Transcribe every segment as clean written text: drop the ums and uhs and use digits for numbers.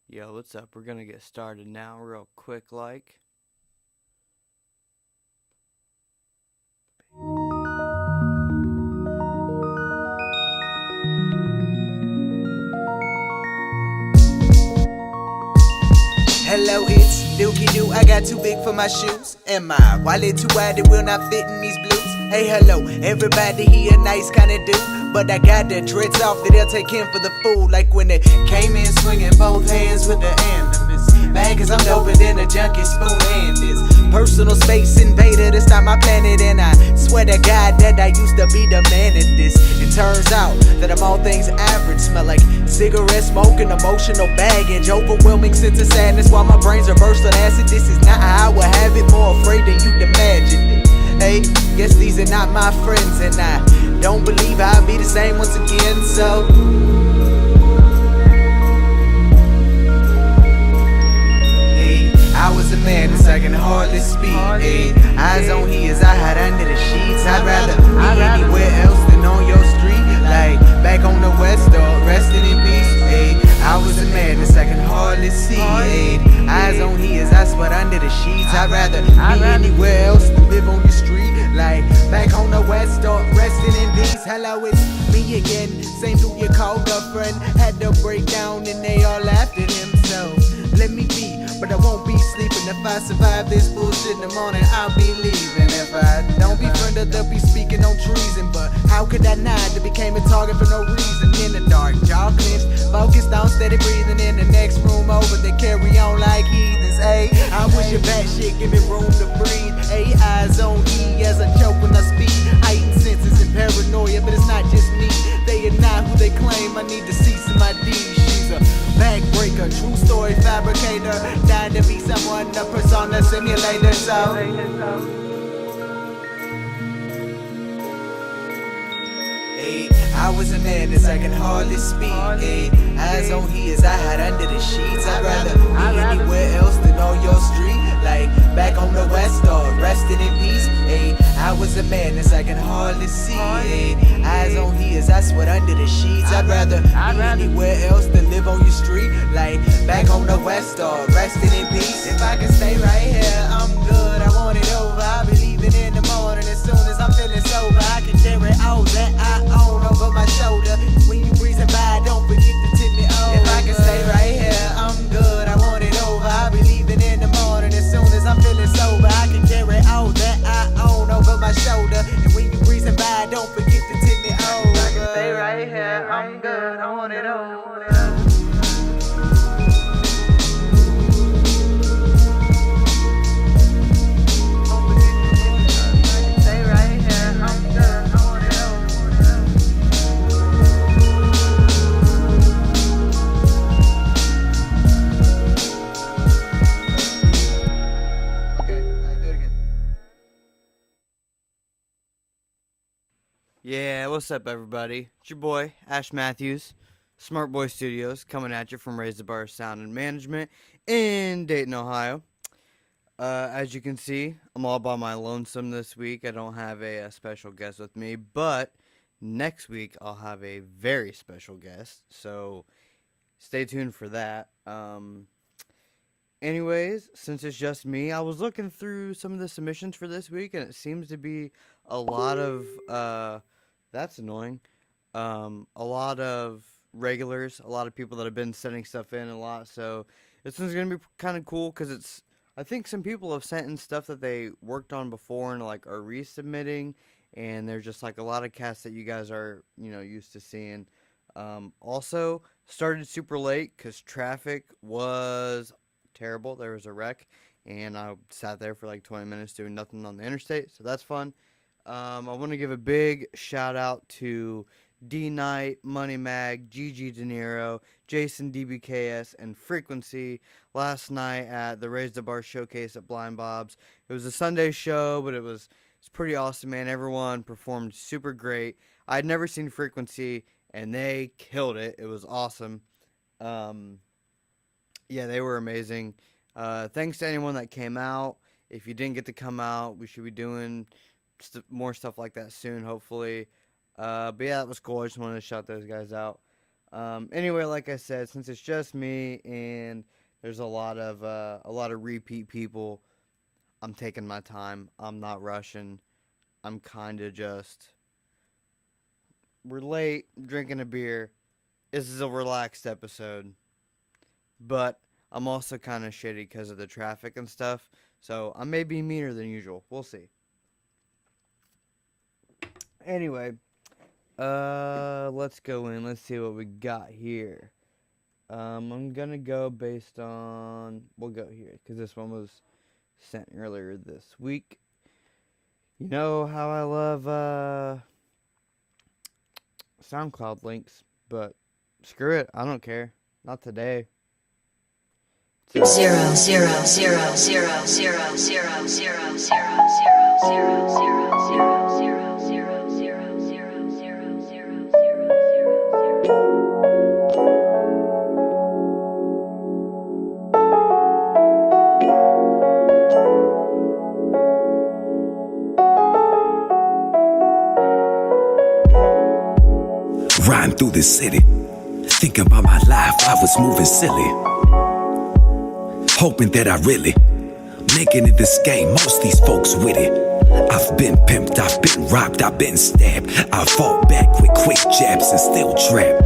Yo, what's up? We're gonna get started now, real quick, like. Hello, it's Dookie Doo. I got too big for my shoes. And my wallet too wide, it will not fit in these blues. Hey, hello, everybody, he a nice kinda dude. But I got the dreads off that they'll take him for the fool. Like when they came in swinging both hands with the animus. Man, cause I'm doper than a junkie spoon and this personal space invader. This not my planet, and I swear to God that I used to be the man at this. It turns out that I'm all things average. Smell like cigarette smoke and emotional baggage. Overwhelming sense of sadness while my brains are burst on acid. This is not how I would have it, more afraid than you'd imagine it. Hey, guess these are not my friends, and I don't believe I'll be the same once again, so hey, I was a man as I can hardly speak. Hey, eyes on his, I hide under the sheets. I'd rather be anywhere else than on your street, like back on the west or resting in peace. Hey, I was a man as I can hardly see. Hey, eyes on his, I sweat under the sheets. I'd rather be anywhere else than live on your street, like back on the west or resting in peace. Hello, it's me again. Same dude you called a friend. Had to break down and they all laughed at him. So let me be, but I won't be sleeping. If I survive this bullshit in the morning, I'll be leaving. If I don't befriend her, they'll be speaking on treason. But how could I not? They became a target for no reason. In the dark, jaw clenched, focused on steady breathing. In the next room over, they carry on like heathens. Hey, I wish your bad shit give me room to breathe. Hey, eyes on E as I choke when I speak. Heightened senses and paranoia, but it's not just me. They are not who they claim. I need to see some ID. She's a backbreaker, true story fabricator. Dying to be someone, a persona simulator. So hey, I was a man as I can hardly speak. Hey, eyes on his, I hide under the sheets. I'd rather be anywhere else than on your street, like back on the west or resting in peace. Hey, I was a man as I can hardly see. Hey, eyes on his, I sweat under the sheets. I'd rather be anywhere else than live on your street, like back on the west or resting in peace. If I can stay right here, I'm good. I want it over. I'll be leaving in the morning as soon as I'm feeling sober. I can carry all that I own over my shoulder. When you breezing by, don't forget to tip me over. If I can stay right here, I'm good. I want it over. I'll be leaving in the morning as soon as I'm feeling sober. I can carry all that I own over my shoulder. And when you breezing by, don't forget to tip me over. If I can stay right here, I'm good. I want it over. Yeah, what's up, everybody? It's your boy, Ash Matthews, Smart Boy Studios, coming at you from Razdabar Sound and Management in Dayton, Ohio. As you can see, I'm all by my lonesome this week. I don't have a special guest with me, but next week I'll have a very special guest, so stay tuned for that. Anyways, since it's just me, I was looking through some of the submissions for this week, and it seems to be a lot of, that's annoying, a lot of regulars, a lot of people that have been sending stuff in a lot, so this one's going to be kind of cool, because I think some people have sent in stuff that they worked on before and, like, are resubmitting, and there's just, like, a lot of casts that you guys are, used to seeing. Also, started super late, because traffic was terrible. There was a wreck, and I sat there for like 20 minutes doing nothing on the interstate, so that's fun. I want to give a big shout out to D Knight, Money Mag, Gigi De Niro, Jason DBKS, and Frequency last night at the Razdabar showcase at Blind Bob's. It was a Sunday show, but it's pretty awesome, man. Everyone performed super great. I'd never seen Frequency, and they killed it. It was awesome. Um, yeah, they were amazing. Thanks to anyone that came out. If you didn't get to come out, we should be doing more stuff like that soon, hopefully. But yeah, that was cool. I just wanted to shout those guys out. Anyway, like I said, since it's just me and there's a lot of repeat people, I'm taking my time. I'm not rushing. I'm kind of just we're late, drinking a beer. This is a relaxed episode, but I'm also kind of shitty because of the traffic and stuff. So I may be meaner than usual. We'll see. Anyway, let's go in. Let's see what we got here. I'm gonna go based on. We'll go here because this one was sent earlier this week. You know how I love SoundCloud links, but screw it. I don't care. Not today. Zero zero zero zero zero zero zero zero zero zero zero zero zero. Riding through the city, thinking about my life, I was moving silly. Hoping that I really make it in this game, most these folks with it. I've been pimped, I've been robbed, I've been stabbed. I fought back with quick jabs and still trapped.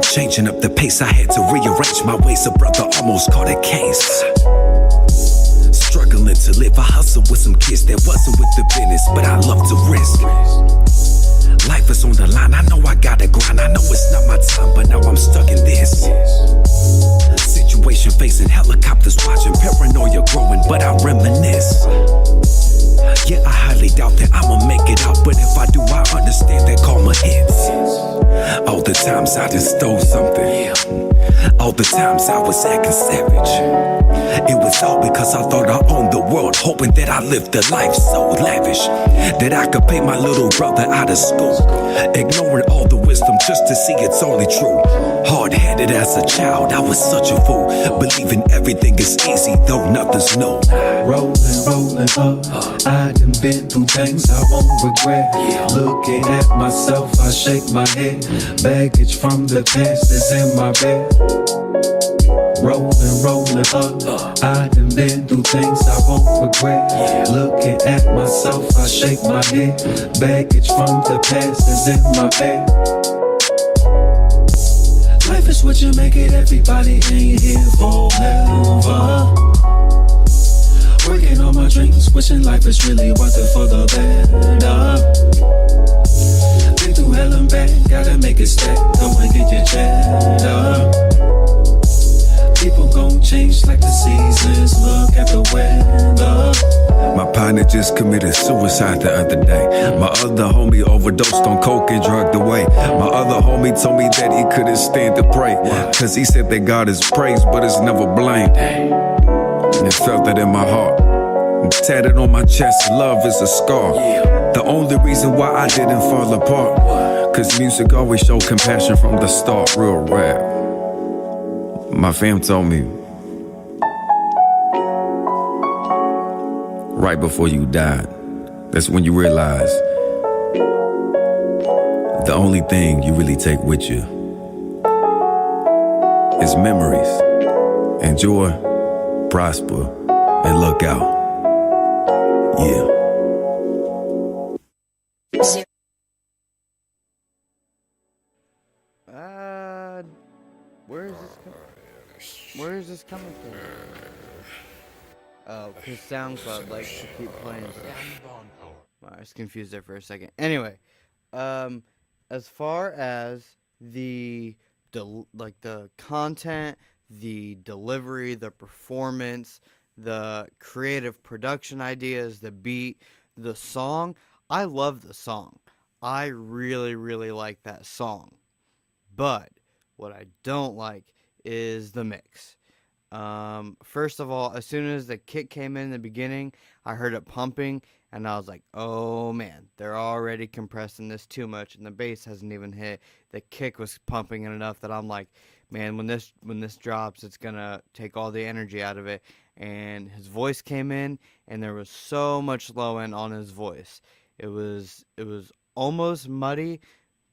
Changing up the pace, I had to rearrange my ways. A brother almost caught a case. Struggling to live, I hustle with some kids that wasn't with the business, but I love to risk. Life is on the line, I know I gotta grind. I know it's not my time, but now I'm stuck in this situation, facing helicopters, watching paranoia growing, but I reminisce. Yeah, I highly doubt that I'ma make it out, but if I do, I understand that karma hits. All the times I just stole something, all the times I was acting savage. It was all because I thought I owned the world, hoping that I lived a life so lavish that I could pay my little brother out of school, ignoring all the wisdom just to see it's only true. Hard-headed as a child, I was such a fool, believing everything is easy though nothing's new. Rolling up, I done been through things I won't regret. Looking at myself, I shake my head. Baggage from the past is in my bed. Rolling up, I done been through things I won't regret. Looking at myself, I shake my head. Baggage from the past is in my bed. Life is what you make it, everybody ain't here forever. Working on my dreams, wishing life is really worth it for the better. Been through hell and back, gotta make it stack, go and get your cheddar. People gon' change like the seasons, look at the weather. My partner just committed suicide the other day. My other homie overdosed on coke and drugged away. My other homie told me that he couldn't stand to pray, cause he said that God is praised but is never blamed. And it felt that in my heart, tatted on my chest, love is a scar. The only reason why I didn't fall apart, cause music always showed compassion from the start, real rap. My fam told me, right before you died, that's when you realize the only thing you really take with you is memories. Enjoy, prosper, and look out. Yeah. Where is this coming from? Oh, because SoundCloud likes to keep playing stuff. I was confused there for a second. Anyway, as far as the content, the delivery, the performance, the creative production ideas, the beat, the song, I love the song. I really, really like that song. But what I don't like is the mix. First of all, as soon as the kick came in the beginning, I heard it pumping, and I was like, oh man, they're already compressing this too much, and the bass hasn't even hit. The kick was pumping enough that I'm like, man, when this drops, it's gonna take all the energy out of it. And his voice came in, and there was so much low end on his voice. It was almost muddy,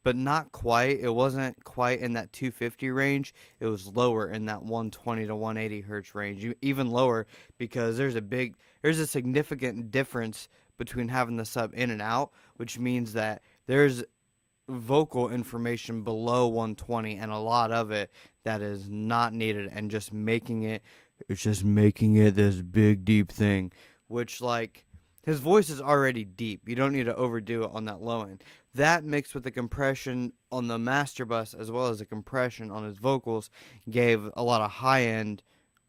but not quite. It wasn't quite in that 250 range. It was lower in that 120 to 180 hertz range, even lower, because there's a significant difference between having the sub in and out, which means that there's vocal information below 120 and a lot of it that is not needed, and just making it this big deep thing, which, like, his voice is already deep. You don't need to overdo it on that low end. That mixed with the compression on the master bus as well as the compression on his vocals gave a lot of high end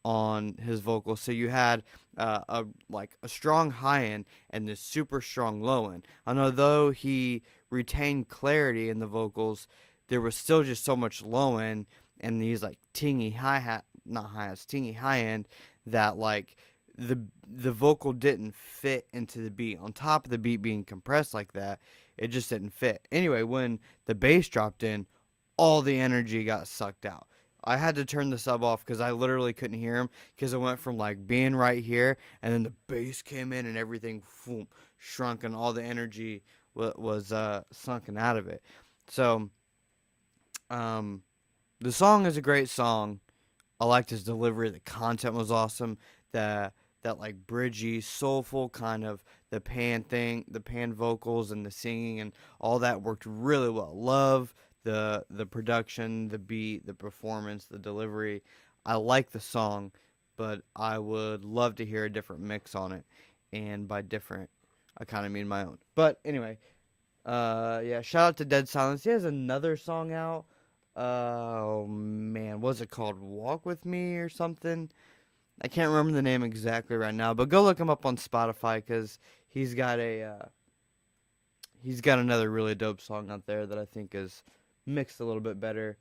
on his vocals. So you had a strong high end and this super strong low end. And although he retained clarity in the vocals, there was still just so much low end and these like tingy tingy high end that like the vocal didn't fit into the beat. On top of the beat being compressed like that, it just didn't fit. Anyway, when the bass dropped in, all the energy got sucked out. I had to turn the sub off because I literally couldn't hear him, because it went from like being right here and then the bass came in and everything shrunk and all the energy was sunken out of it. So the song is a great song. I liked his delivery. The content was awesome. That like bridgy, soulful kind of the pan vocals and the singing and all that worked really well. Love the production, the beat, the performance, the delivery. I like the song, but I would love to hear a different mix on it. And by different, I kind of mean my own. But anyway, yeah, shout out to Dead Silence. He has another song out. Oh man, what's it called? Walk With Me or something? I can't remember the name exactly right now, but go look him up on Spotify, because he's got another really dope song out there that I think is mixed a little bit better,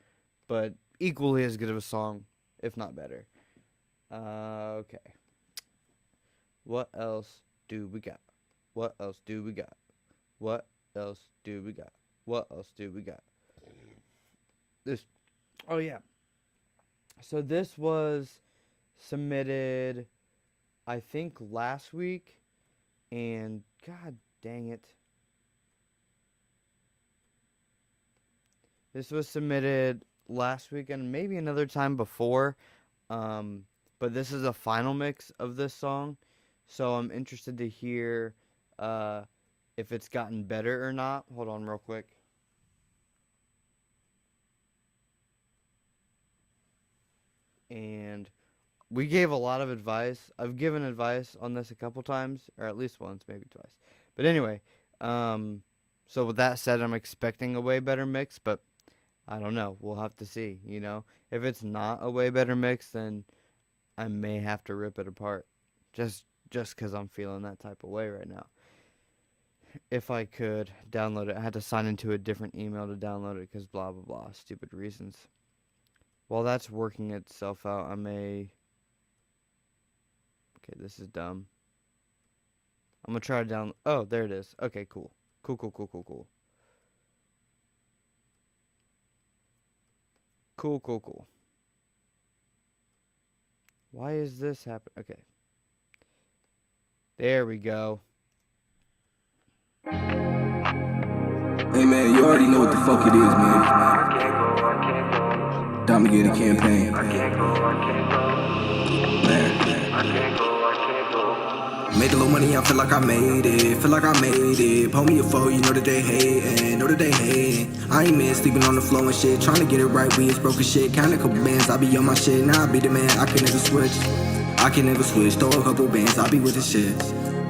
but equally as good of a song, if not better. Okay. What else do we got? What else do we got? What else do we got? What else do we got? Oh yeah. So this was submitted, I think, last week, and god dang it, this was submitted last week and maybe another time before, but this is a final mix of this song, so I'm interested to hear if it's gotten better or not. Hold on real quick. And we gave a lot of advice. I've given advice on this a couple times, or at least once, maybe twice. But anyway, so with that said, I'm expecting a way better mix, but I don't know. We'll have to see, you know. If it's not a way better mix, then I may have to rip it apart. Just because I'm feeling that type of way right now. If I could download it, I had to sign into a different email to download it because blah, blah, blah, stupid reasons. While that's working itself out, I may... Okay, this is dumb. I'm going to try to download... Oh, there it is. Okay, cool. Cool. Cool. Why is this happening? Okay. There we go. Hey man, you already know what the fuck it is, man. Time to get a campaign. Made a little money, I feel like I made it. Pull me a foe, you know that they hating. I ain't man sleeping on the floor and shit. Trying to get it right, we is broken shit. Count a couple bands, I be on my shit. Now I be the man, I can never switch. Throw a couple bands, I be with the shit.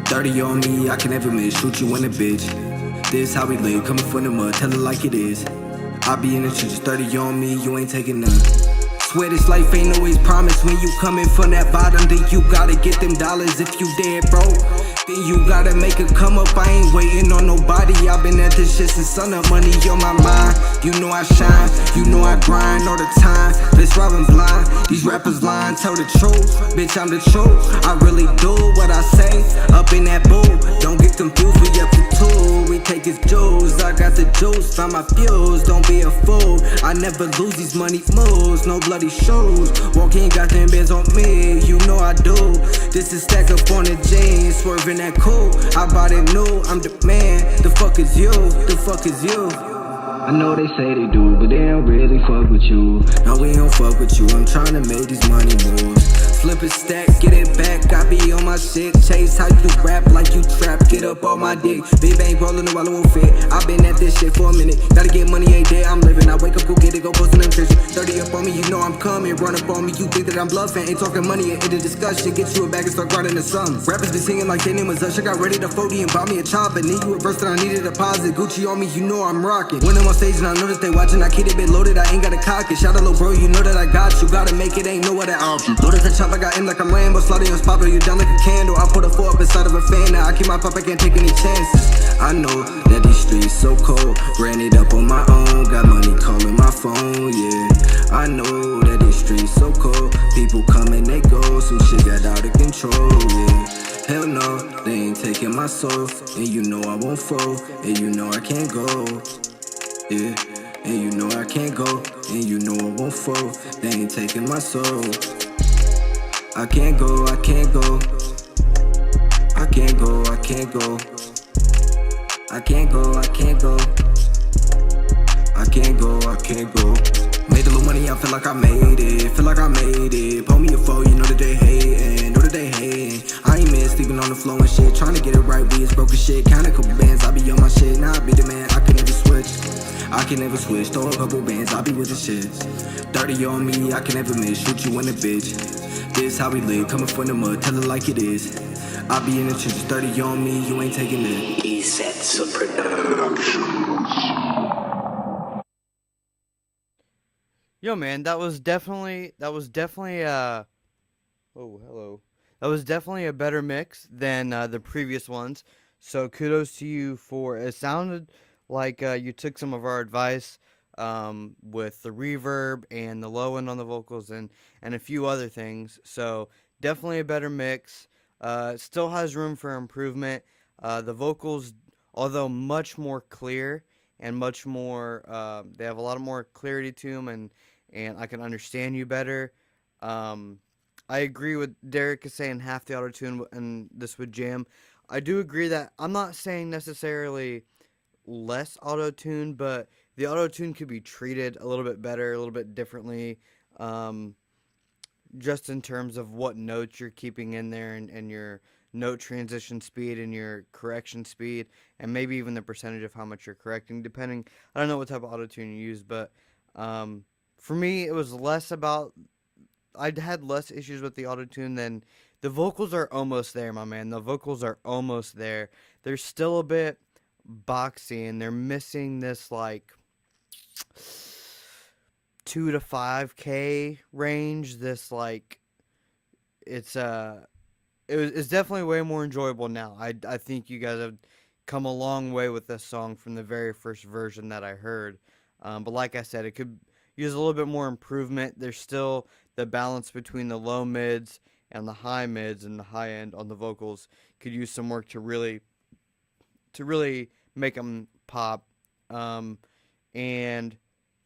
30 on me, I can never miss. Shoot you in the bitch. This how we live, coming from the mud, tell it like it is. I be in the trenches, 30 on me, you ain't taking none. Swear this life ain't always promised. When you coming from that bottom, then you gotta get them dollars. If you dead broke, then you gotta make a come up. I ain't waiting on nobody. I've been at this shit since sun up. Money on my mind, you know I shine. You know I grind all the time. This robbing blind, these rappers lying. Tell the truth, bitch, I'm the truth. I really do what I say, up in that booth. Don't get confused, we up to two. We take his jewels, I got the juice, find my fuse. Don't be a fool, I never lose these money moves. No bloody shoes, walking got them bands on me. You know I do, this is stack up on the jeans. Swerving that cool, I bought it new, I'm the man. The fuck is you, I know they say they do, but they don't really fuck with you. No, we don't fuck with you, I'm tryna make these money moves. Flip a stack, get it back, I be on my shit. Chase how you rap like you trap, get up on my dick. Big bang rollin' the wallet won't fit. I been at this shit for a minute. Gotta get money, ain't dead, I'm living. I wake up, go get it, go post in them pictures. 30 up on me, you know I'm coming. Run up on me, you think that I'm bluffing. Ain't talking money, ain't in the discussion. Get you a bag and start grinding the sums. Rappers be singing like their name was Usher. Got ready to 40 and bought me a chopper. Need you a verse that I needed a deposit. Gucci on me, you know I'm rocking. When I'm on stage and I know that they watching, I keep it bit loaded, I ain't gotta cock it. Shout out, little bro, you know that I got you. Gotta make it, ain't no other option. Loaded the chop, I got aim like I'm Rambo. Slaughter your spot, you down like a candle. I put a 4 up inside of a fan. Now I keep my pop, I can't take any chances. I know that these streets so cold. Ran it up on my own. Got money calling my phone, yeah. I know that these streets so cold. People come and they go. Some shit got out of control, yeah. Hell no, they ain't taking my soul. And you know I won't fold. And you know I can't go, yeah. And you know I can't go. And you know I won't fold. They ain't taking my soul. I can't go, I can't go. I can't go, I can't go. I can't go, I can't go. I can't go, I can't go. Made a little money, I feel like I made it. Feel like I made it. Pull me a foe, you know that they hatin'. Know that they hatin'. I ain't mad, sleeping on the floor and shit. Trying to get it right, we is broken shit. Count a couple bands, I be on my shit. Now I be the man, I can never switch. I can never switch, throw a couple bands, I be with the shit. 30 on me, I can never miss. Shoot you in the bitch. This how we live, coming from the mud, tell it like it is. I be in the trenches, 30 on me, you ain't taking it. Sets of production. Yo, man, that was definitely oh, hello. That was definitely a better mix than the previous ones. So kudos to you for it. Sounded like you took some of our advice with the reverb and the low end on the vocals and a few other things. So definitely a better mix. Still has room for improvement. The vocals, although much more clear and much more, they have a lot more clarity to them, and I can understand you better. I agree with Derek is saying half the auto-tune and this would jam. I do agree that I'm not saying necessarily less auto-tune, but the auto-tune could be treated a little bit better, a little bit differently, just in terms of what notes you're keeping in there and your note transition speed and your correction speed, and maybe even the percentage of how much you're correcting, depending. I don't know what type of auto-tune you use, but for me, it was less about, I'd had less issues with the auto-tune than the vocals are almost there, my man. The vocals are almost there. They're still a bit boxy, and they're missing this, like, 2 to 5K range. This, like, it's definitely way more enjoyable now. I think you guys have come a long way with this song from the very first version that I heard. But like I said, it could use a little bit more improvement. There's still the balance between the low mids and the high mids and the high end on the vocals. Could use some work to really make them pop. And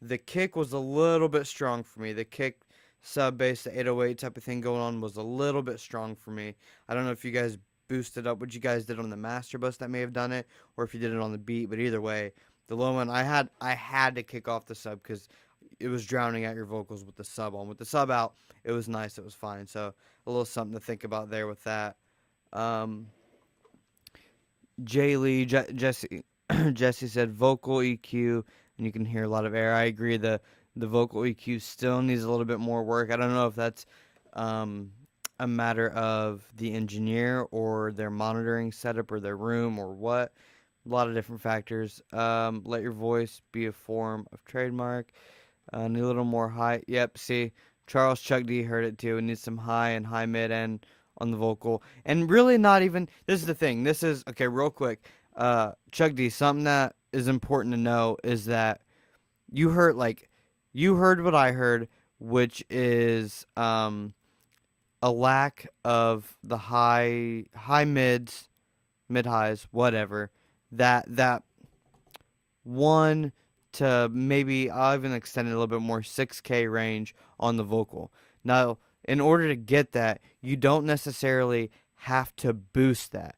the kick was a little bit strong for me. The kick, sub bass, the 808 type of thing going on was a little bit strong for me. I don't know if you guys boosted up what you guys did on the master bus that may have done it, or if you did it on the beat. But either way, the low one, I had to kick off the sub because it was drowning out your vocals with the sub on. With the sub out, it was nice. It was fine. So a little something to think about there with that. Jay Lee, Jesse said vocal EQ, and you can hear a lot of air. I agree. The vocal EQ still needs a little bit more work. I don't know if that's a matter of the engineer or their monitoring setup or their room or what. A lot of different factors. Let your voice be a form of trademark. Need a little more high. Yep, see, Charles Chuck D heard it too. It needs some high and high mid end on the vocal. And really not even, this is the thing. This is, okay, real quick. Chuck D, something that is important to know is that you heard what I heard, which is a lack of the high mids, mid highs, whatever. That one to maybe, I'll even extend it a little bit more, 6K range on the vocal. Now, in order to get that, you don't necessarily have to boost that.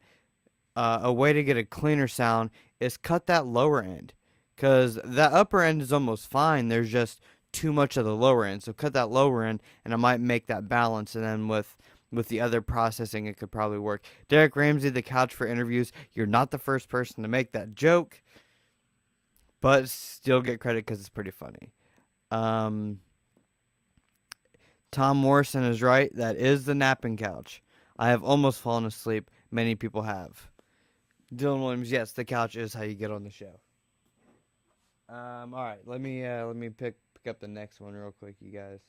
A way to get a cleaner sound is cut that lower end. because that upper end is almost fine. There's just too much of the lower end. So cut that lower end, and it might make that balance. And then with the other processing, it could probably work. Derek Ramsey, the couch for interviews. You're not the first person to make that joke, but still get credit because it's pretty funny. Tom Morrison is right. That is the napping couch. I have almost fallen asleep. Many people have. Dylan Williams, yes, the couch is how you get on the show. All right, let me pick up the next one real quick, you guys.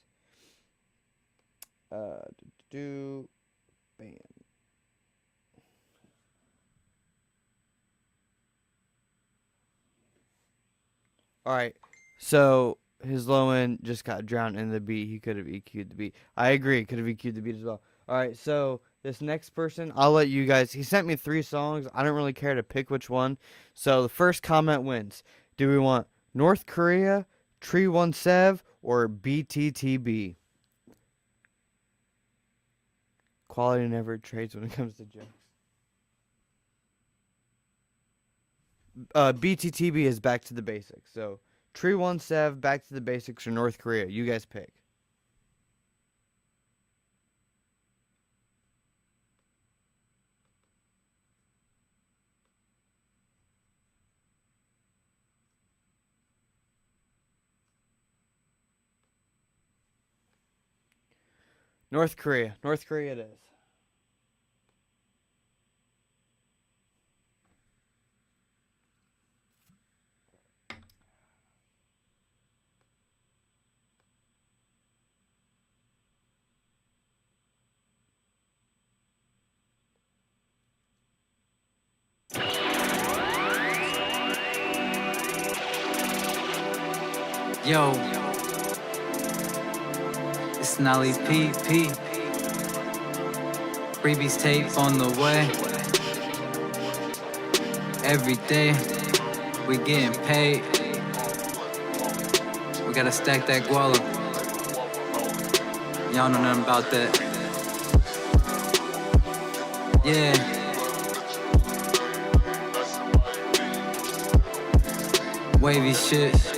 Bam. All right, so his low end just got drowned in the beat. He could have EQ'd the beat. I agree, could have EQ'd the beat as well. All right, so this next person, I'll let you guys. He sent me 3 songs. I don't really care to pick which one. So the first comment wins. Do we want North Korea, Tree 17, or BTTB? Quality never trades when it comes to jokes. BTTB is back to the basics. So Tree 17, back to the basics, or North Korea. You guys pick. North Korea. North Korea it is. Yo, it's Nolly PP. Freebies tape on the way. Every day, we getting paid. We gotta stack that guala. Y'all know nothing about that. Yeah. Wavy shit.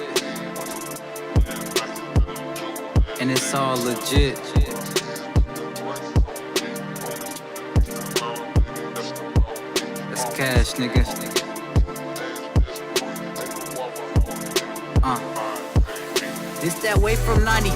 And it's all legit. That's cash, nigga. This that way from 92.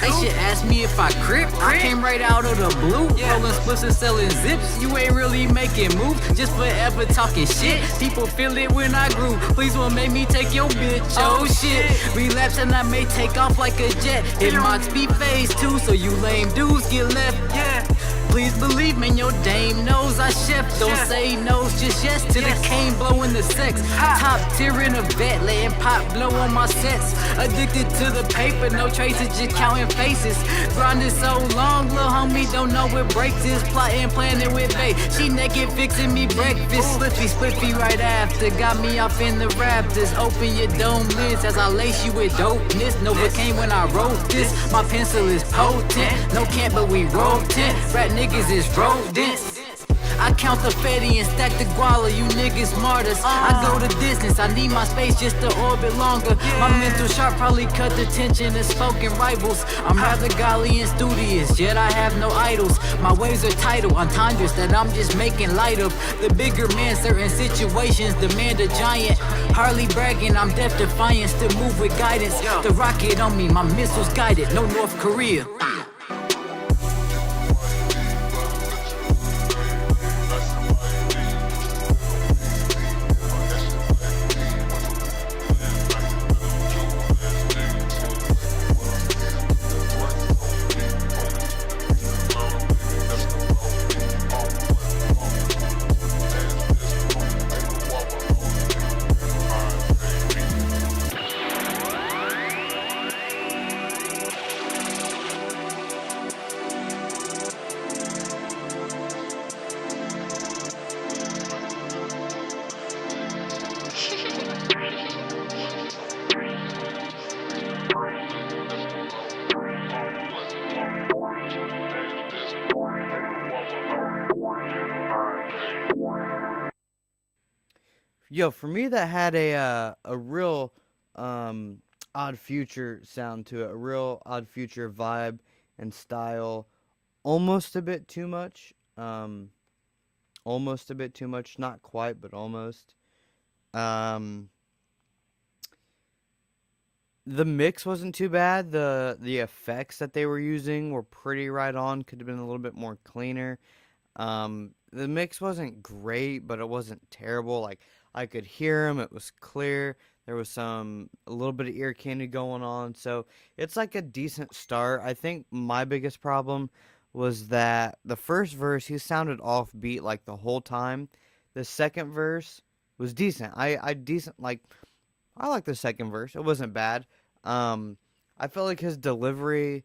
They should ask me if I crip. I came right out of the blue. Rolling splits and selling zips. You ain't really making moves, just forever talking shit. People feel it when I groove. Please won't make me take your bitch. Oh shit. Relapse and I may take off like a jet. Hit my speed phase 2, so you lame dudes get left. Yeah. Please believe me, your dame knows I chef. Don't say no's, just yes to the cane blowing the sex. Top tier in a vet, letting pop blow on my sets. Addicted to the paper, no traces, just counting faces. Grinding so long, little homie don't know what breaks is. Plotting, planning with bae. She naked, fixing me breakfast. Spliffy right after. Got me off in the Raptors. Open your dome lids as I lace you with dopeness. Novocaine when I wrote this. My pencil is potent. No camp, but we roll tent. Rat niggas is rodents. I count the fetty and stack the guala, you niggas martyrs. I go the distance, I need my space just to orbit longer. My mental sharp probably cut the tension of spoken rivals. I'm rather golly and studious, yet I have no idols. My waves are tidal, entendres that I'm just making light of. The bigger man, certain situations demand a giant. Hardly bragging, I'm deaf defiant, still move with guidance. The rocket on me, my missiles guided, no North Korea. Yo, for me, that had a real Odd Future sound to it, a real Odd Future vibe and style, almost a bit too much. Almost a bit too much, not quite, but almost. The mix wasn't too bad. The effects that they were using were pretty right on. Could have been a little bit more cleaner. The mix wasn't great, but it wasn't terrible. Like, I could hear him. It was clear. There was a little bit of ear candy going on. So it's like a decent start. I think my biggest problem was that the first verse, he sounded offbeat like the whole time. The second verse was decent. I like the second verse. It wasn't bad. I felt like his delivery,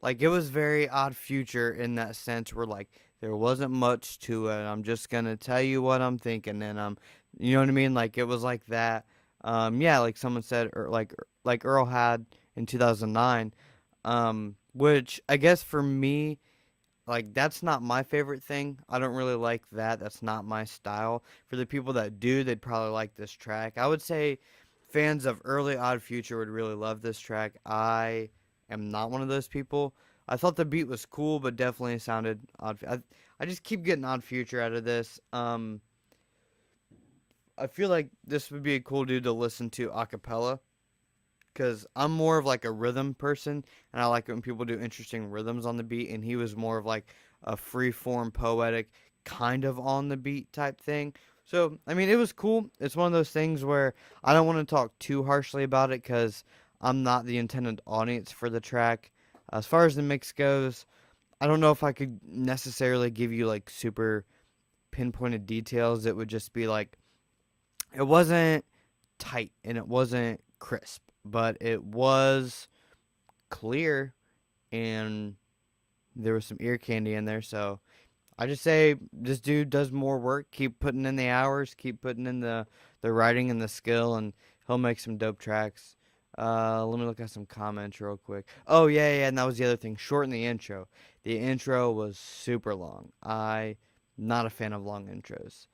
like, it was very Odd Future in that sense where, like, there wasn't much to it. I'm just gonna tell you what I'm thinking, and you know what I mean? Like, it was like that. Yeah, like someone said, or like Earl had in 2009, which I guess for me, like, that's not my favorite thing. I don't really like that. That's not my style. For the people that do, they'd probably like this track. I would say fans of early Odd Future would really love this track. I am not one of those people. I thought the beat was cool, but definitely sounded odd. I just keep getting Odd Future out of this. I feel like this would be a cool dude to listen to a cappella, because I'm more of like a rhythm person, and I like when people do interesting rhythms on the beat, and he was more of like a free-form, poetic, kind of on the beat type thing. So, I mean, it was cool. It's one of those things where I don't want to talk too harshly about it, because I'm not the intended audience for the track. As far as the mix goes, I don't know if I could necessarily give you like super pinpointed details. It would just be like, it wasn't tight and it wasn't crisp, but it was clear and there was some ear candy in there. So I just say this dude does more work. Keep putting in the hours, keep putting in the writing and the skill, and he'll make some dope tracks. Let me look at some comments real quick. Oh, yeah, and that was the other thing. Shorten the intro. The intro was super long. I'm not a fan of long intros.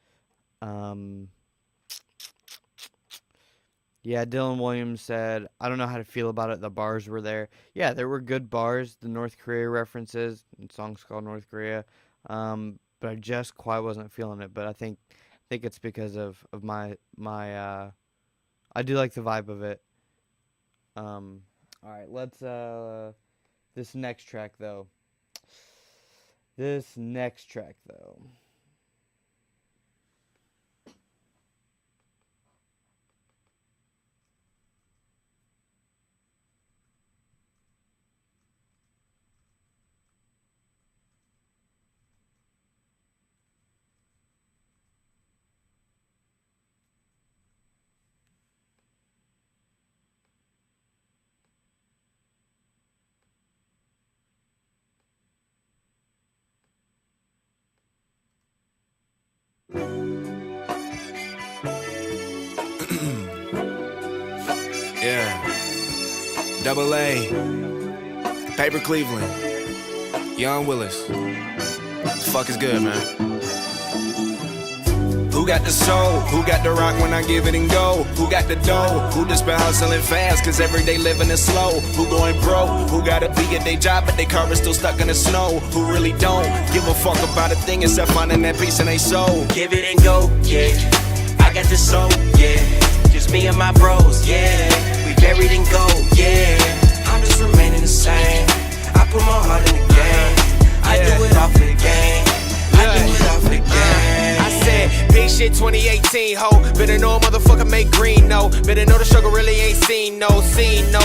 Yeah, Dylan Williams said, I don't know how to feel about it. The bars were there. Yeah, there were good bars. The North Korea references. And songs called North Korea. But I just quite wasn't feeling it. But I think it's because of my I do like the vibe of it. Alright, let's, this next track, though. Yeah. Double A. Paper Cleveland. Young Willis. The fuck is good, man. Who got the soul? Who got the rock when I give it and go? Who got the dough? Who just been hustling fast cause every day living is slow? Who going broke? Who gotta be at their job but their car is still stuck in the snow? Who really don't give a fuck about a thing except finding that peace in their soul? Give it and go, yeah. I got the soul, yeah. Just me and my bros, yeah. We buried in gold, yeah. I'm just remaining the same. I put my heart in the game. I do it all for the game. I do it all for the game. I said, big shit 2018, ho. Better know a motherfucker make green, no. Better know the struggle really ain't seen, no.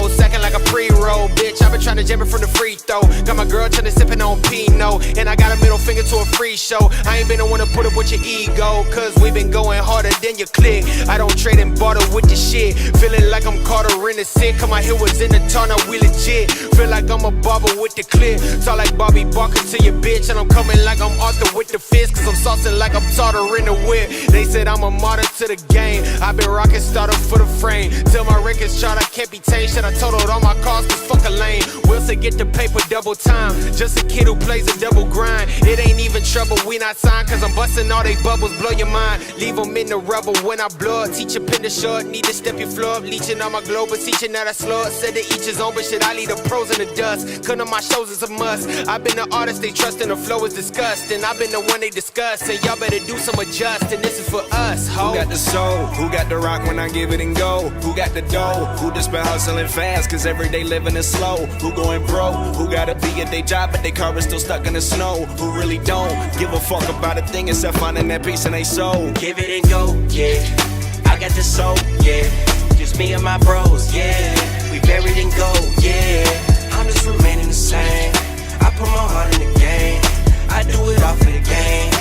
Second like a pre-roll, bitch. I been trying to jam it from the free throw. Got my girl trying to sippin' on Pinot. And I got a middle finger to a free show. I ain't been the one to put up with your ego, cause we been going harder than your click. I don't trade and barter with the shit. Feeling like I'm Carter in the sick. Come my heel was in the tunnel, we legit. Feel like I'm a barber with the clip. Talk like Bobby Barker to your bitch. And I'm coming like I'm Arthur with the fist. Cause I'm saucing like I'm tartar in the whip. They said I'm a martyr to the game. I've been rocking starter for the frame. Till my records chart, I can't be tamed. Shit, I totaled all my cars, cause fuck a lane. Wilson get the paper double time. Just a kid who plays a double grind. It ain't even trouble, we not signed. Cause I'm busting all they bubbles, blow your mind. Leave them in the rubble when I blow up. Teach a pin to short, need to step your floor up. Leeching on my globe, but teaching that I slow up. Said to each his own, but shit, I leave the pros in the dust. Cause on my shows is a must. I've been the artist they trust and the flow is disgusting. I've been the one they discuss, and y'all better do some adjusting. This is for us, ho. Who got the soul? Who got the rock when I give it and go? Who got the dough? Who just been hustling fast cause every day living is slow? Who going broke? Who gotta be at their job but their car is still stuck in the snow? Who really don't give a fuck about a thing except finding that peace in their soul? Give it and go, yeah. I got the soul, yeah. Just me and my bros, yeah. We buried in gold, yeah. I'm just remaining the same. I put my heart in the game. I do it all for the game.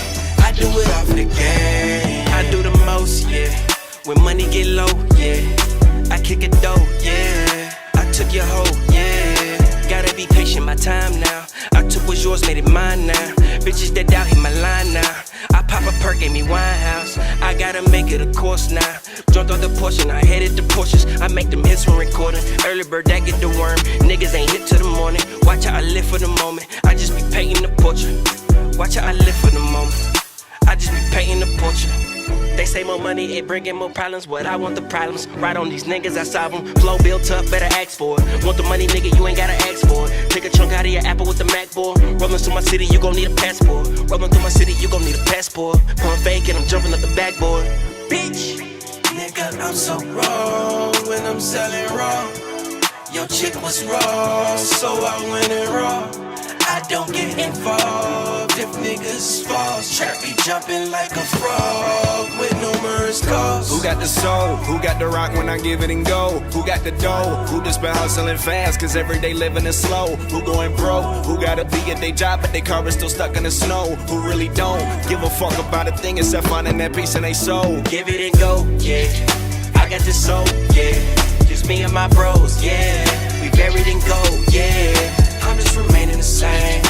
I do it all for the game. I do the most, yeah. When money get low, yeah. I kick it dough, yeah. I took your hoe, yeah. Gotta be patient, my time now. I took what's yours, made it mine now. Bitches that doubt hit my line now. I pop a perk, gave me Winehouse. I gotta make it a course now. Jumped off the portion, I headed to Porsches. I make them hits from recording. Early bird, that get the worm. Niggas ain't hit till the morning. Watch how I live for the moment. I just be painting the portrait. Watch how I live for the moment. I just be painting the portrait. They say more money, it bringing more problems. What I want the problems. Right on these niggas, I solve them. Flow built up, better ask for it. Want the money, nigga, you ain't gotta ask for it. Take a chunk out of your apple with the Mac boy. Rolling through my city, you gon' need a passport. Rolling through my city, you gon' need a passport. Pump fake and I'm jumping up the backboard. Bitch! Nigga, I'm so wrong when I'm selling raw. Your chick was raw, so I went in raw. I don't get involved if niggas false. Trap be jumping like a frog with numerous calls. Who got the soul? Who got the rock when I give it and go? Who got the dough? Who just been hustling fast cause every day living is slow? Who going broke? Who gotta be at their job but their car is still stuck in the snow? Who really don't give a fuck about a thing except finding that peace in their soul? Give it and go, yeah. I got the soul, yeah. Just me and my bros, yeah. We buried in gold, yeah. I'm just remaining the same.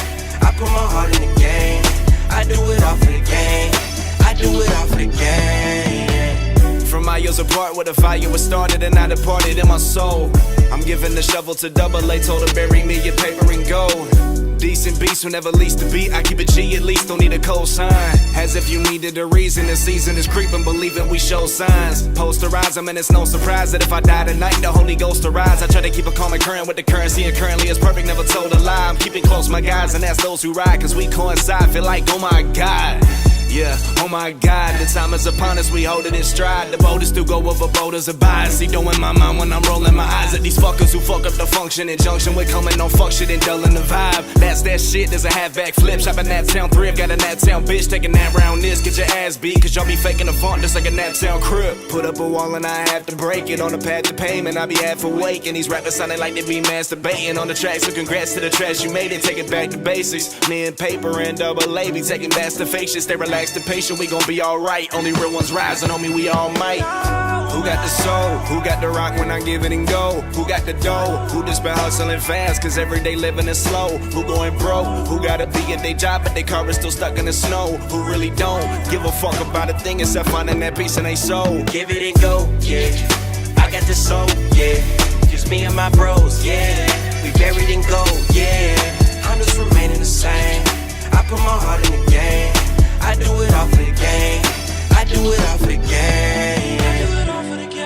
I put my heart in the game. I do it all for the game. I do it all for the game. From miles apart where the fire was started and I departed in my soul. I'm giving the shovel to Double A, told her bury me in paper and gold. Decent beast who never least to beat. I keep a G at least, don't need a cold sign. As if you needed a reason, the season is creeping, believing we show signs. Posterize them and it's no surprise that if I die tonight, the Holy Ghost arise. I try to keep a calm and current with the currency and currently it's perfect, never told a lie. I'm keeping close my guys and that's those who ride, cause we coincide, feel like oh my God. Yeah, oh my God, the time is upon us, we hold it in stride. The boat is still go over boulders of bias. See dough in my mind when I'm rolling my eyes at these fuckers who fuck up the function in junction with coming on fuck shit and dulling the vibe. That's that shit, there's a halfback flip. Shopping that town thrift, got a Nat Town bitch taking that round this. Get your ass beat, cause y'all be faking the font just like a Nat Town crib. Put up a wall and I have to break it. On the path to payment, I be half awake. And these rappers sounding like they be masturbating on the track. So congrats to the trash you made it, take it back to basics. Me and Paper and Double A be taking masturbation. Stay relaxed and patient, we gon' be alright. Only real ones rising, homie, we all might. Who got the soul? Who got the rock when I give it and go? Who got the dough? Who just been hustling fast cause every day living is slow? Who going broke? Who gotta be at their job but their car is still stuck in the snow? Who really don't give a fuck about a thing except finding that peace in their soul? Give it and go, yeah. I got the soul, yeah. Just me and my bros, yeah. We buried in gold, yeah. I'm just remaining the same. I put my heart in the game. I do it all for the game. I do it all for the game. I do it all for the game.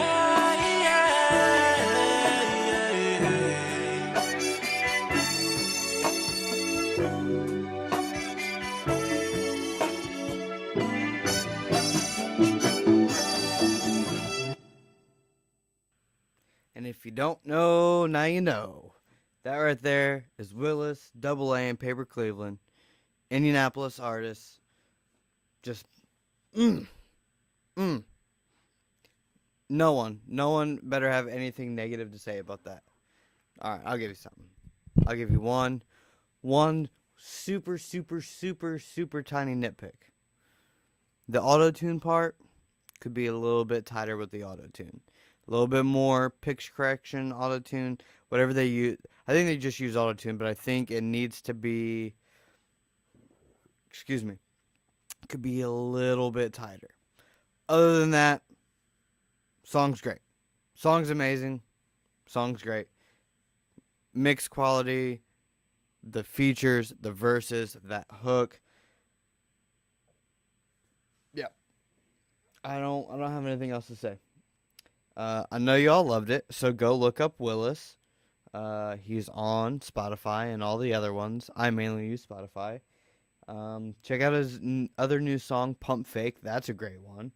And if you don't know, now you know. That right there is Willis, Double A, and Paper Cleveland. Indianapolis artists. Just, No one better have anything negative to say about that. Alright, I'll give you something. I'll give you one super tiny nitpick. The auto-tune part could be a little bit tighter with the auto-tune. A little bit more pitch correction, auto-tune, whatever they use. I think they just use auto-tune, but I think it needs to be, could be a little bit tighter. Other than that, song's great. Song's amazing. Song's great. Mixed quality, the features, the verses, that hook. Yeah. I don't have anything else to say. I know y'all loved it, so go look up Willis. He's on Spotify and all the other ones. I mainly use Spotify. Check out his other new song, Pump Fake. That's a great one.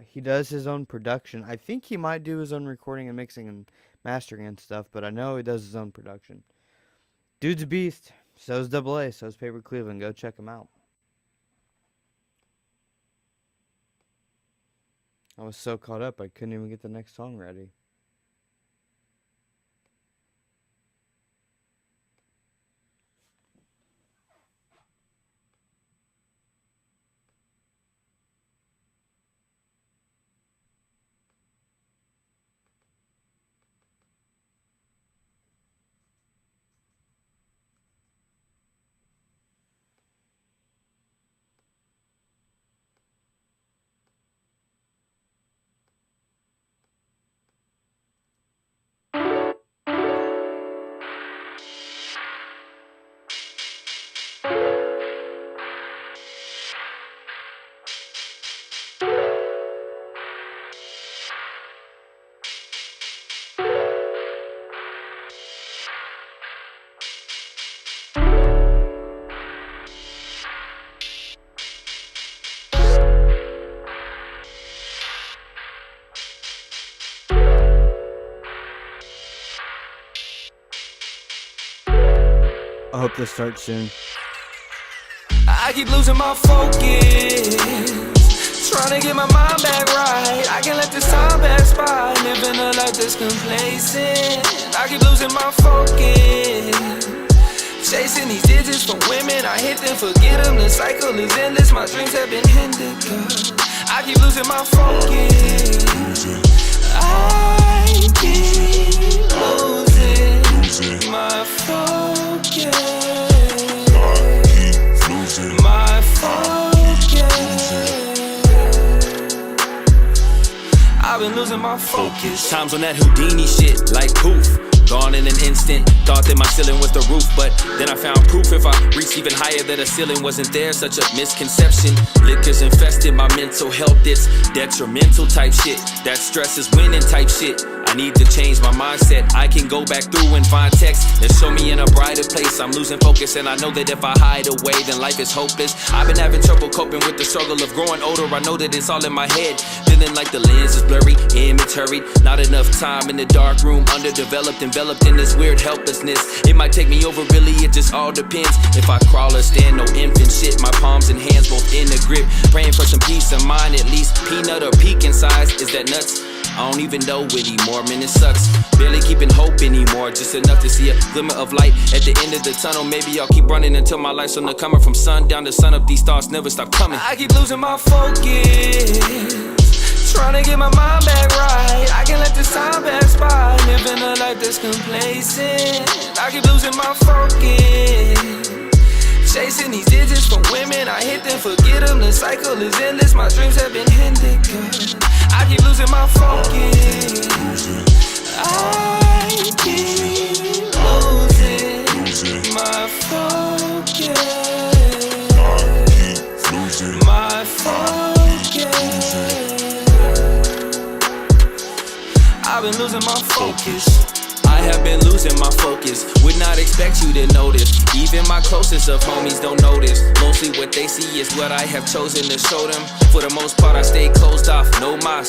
He does his own production. I think he might do his own recording and mixing and mastering and stuff, but I know he does his own production. Dude's a beast. So's AA. So's Paper Cleveland. Go check him out. I was so caught up, I couldn't even get the next song ready. I hope this starts soon. I keep losing my focus, trying to get my mind back right. I can't let this time pass by, living a life that's complacent. I keep losing my focus, chasing these digits from women. I hit them, forget them, the cycle is endless. My dreams have been hindered, cause I keep losing my focus. I keep losing my focus. My focus. I've been losing my focus. Times on that Houdini shit, like poof. Gone in an instant, thought that my ceiling was the roof, but then I found proof if I reached even higher that a ceiling wasn't there. Such a misconception. Liquor's infested my mental health. It's detrimental type shit. That stress is winning type shit. I need to change my mindset. I can go back through and find text that show me in a brighter place. I'm losing focus and I know that if I hide away then life is hopeless. I've been having trouble coping with the struggle of growing older. I know that it's all in my head. Feeling like the lens is blurry, image hurried. Not enough time in the dark room, underdeveloped, enveloped in this weird helplessness. It might take me over, really, it just all depends. If I crawl or stand, no infant shit. My palms and hands both in the grip, praying for some peace of mind, at least peanut or pecan size. Is that nuts? I don't even know anymore, man, it sucks. Barely keeping hope anymore, just enough to see a glimmer of light at the end of the tunnel. Maybe I'll keep running until my life's on the comer. From sun down to sun up, these stars never stop coming. I keep losing my focus, trying to get my mind back right. I can't let this time pass by, living a life that's complacent. I keep losing my focus, chasing these digits from women. I hit them, forget them, the cycle is endless. My dreams have been hindered, cause I keep losing my focus. I keep losing my focus. My focus. I've been losing my focus. I have been losing my focus. Would not expect you to notice. Even my closest of homies don't notice. Mostly what they see is what I have chosen to show them. For the most part I stay closed off, no mas.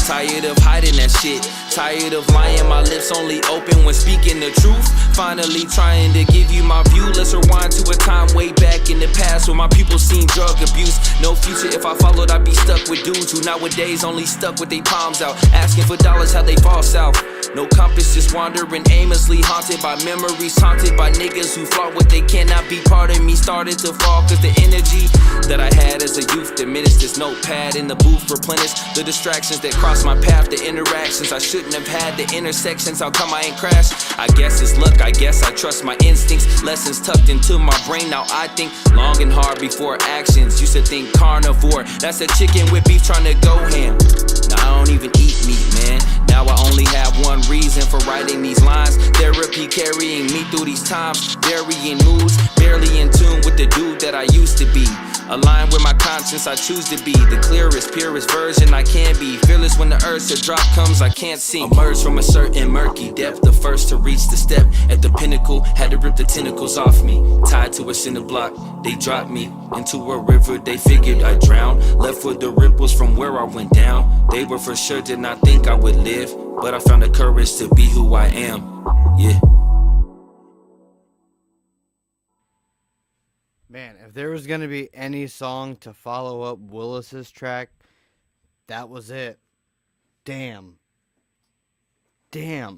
Tired of hiding that shit. Tired of lying, my lips only open when speaking the truth. Finally trying to give you my view. Let's rewind to a time way back in the past where my people seen drug abuse. No future if I followed, I'd be stuck with dudes who nowadays only stuck with their palms out, asking for dollars, how they fall south. No compass, just wandering aimlessly, haunted by memories, haunted by niggas who flaunt what they cannot be. Part of me started to fall cause the energy that I had as a youth diminished. This notepad in the booth replenished the distractions that crossed my path, the interactions I shouldn't have had, the intersections. How come I ain't crashed? I guess it's luck, I guess I trust my instincts. Lessons tucked into my brain, now I think long and hard car before actions. Used to think carnivore, that's a chicken with beef trying to go ham. Now I don't even eat meat, man. Now I only have one reason for writing these lines. Therapy carrying me through these times. Varying moods, barely in tune with the dude that I used to be. Aligned with my conscience, I choose to be the clearest, purest version I can be. Fearless when the earth's drop comes, I can't sink. Emerge from a certain murky depth, the first to reach the step at the pinnacle. Had to rip the tentacles off me, tied to a cinder block. They dropped me into a river, they figured I'd drown. Left with the ripples from where I went down. They were for sure did not think I would live, but I found the courage to be who I am. Yeah. Man, if there was going to be any song to follow up Willis's track, that was it. Damn.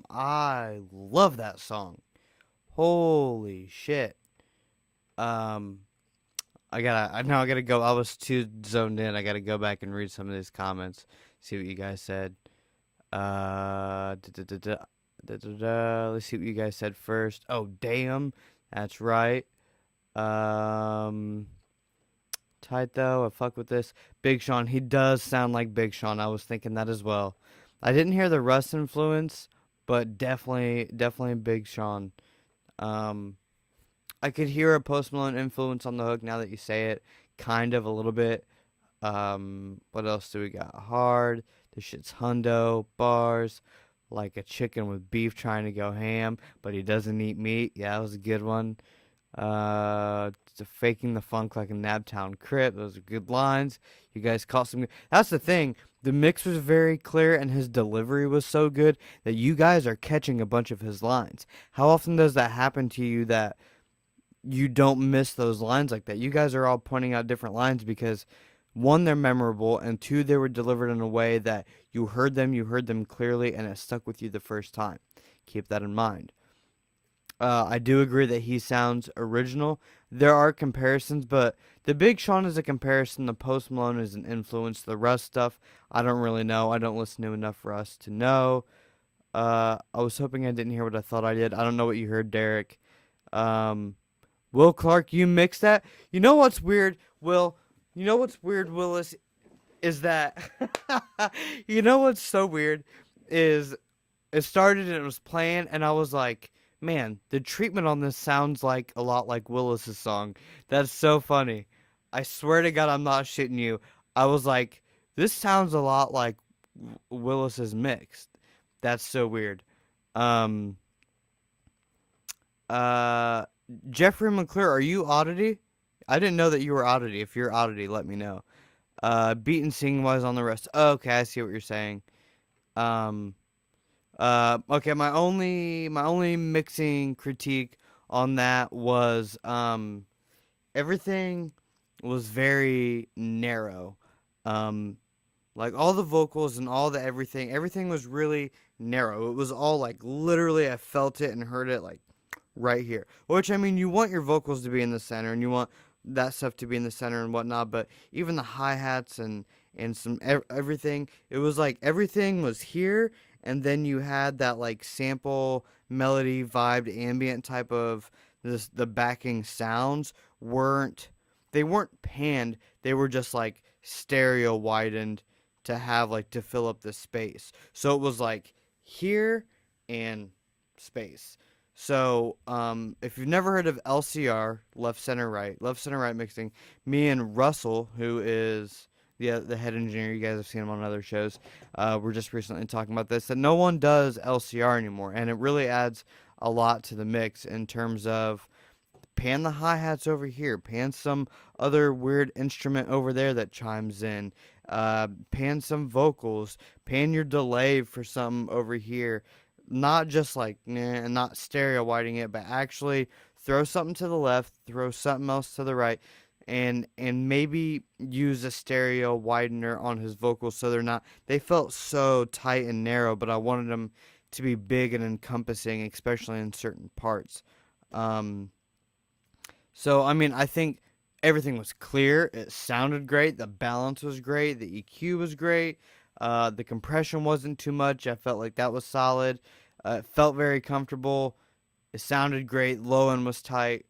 I love that song. Holy shit. I gotta go. I was too zoned in. I gotta go back and read some of these comments, see what you guys said. Let's see what you guys said first. Oh, damn. That's right. Tight though, I fuck with this. Big Sean, he does sound like Big Sean. I was thinking that as well. I didn't hear the Russ influence, but definitely Big Sean. I could hear a Post Malone influence on the hook now that you say it, kind of a little bit. What else do we got? Hard. This shit's hundo. Bars. Like a chicken with beef trying to go ham, but he doesn't eat meat. Yeah, that was a good one. Faking the funk like a Nabtown Crip. Those are good lines. You guys caught some. That's the thing. The mix was very clear and his delivery was so good that you guys are catching a bunch of his lines. How often does that happen to you that you don't miss those lines like that? You guys are all pointing out different lines because one, they're memorable, and two, they were delivered in a way that you heard them clearly, and it stuck with you the first time. Keep that in mind. I do agree that he sounds original. There are comparisons, but the Big Sean is a comparison. The Post Malone is an influence. The Russ stuff, I don't really know. I don't listen to enough for us to know. I was hoping I didn't hear what I thought I did. I don't know what you heard, Derek. Will Clark, you mixed that? You know what's weird, Will? You know what's weird, Willis, is that... you know what's so weird is it started and it was playing, and I was like... Man, the treatment on this sounds like a lot like Willis's song. That's so funny. I swear to God, I'm not shitting you. I was like, this sounds a lot like Willis's mix. That's so weird. Jeffrey McClure, are you Oddity? I didn't know that you were Oddity. If you're Oddity, let me know. Beat and sing wise on the rest. Oh, okay, I see what you're saying. Okay, my only mixing critique on that was everything was very narrow. Like all the vocals and all the everything was really narrow. It was all like literally I felt it and heard it like right here. Which, I mean, you want your vocals to be in the center and you want that stuff to be in the center and whatnot, but even the hi-hats and some everything, it was like everything was here. And then you had that like sample melody vibed ambient type of the backing sounds weren't panned. They were just like stereo widened to have like to fill up the space. So it was like here and space. So if you've never heard of LCR, left center right mixing, me and Russell, who is the head engineer, you guys have seen him on other shows, we're just recently talking about this, that no one does LCR anymore, and it really adds a lot to the mix in terms of pan the hi-hats over here, pan some other weird instrument over there that chimes in, pan some vocals, pan your delay for something over here, not just like, not stereo widening it, but actually throw something to the left, throw something else to the right, and maybe use a stereo widener on his vocals so they felt so tight and narrow, but I wanted them to be big and encompassing, especially in certain parts. So, I mean, I think everything was clear. It sounded great. The balance was great. The EQ was great. The compression wasn't too much. I felt like that was solid. It felt very comfortable. It sounded great. Low end was tight.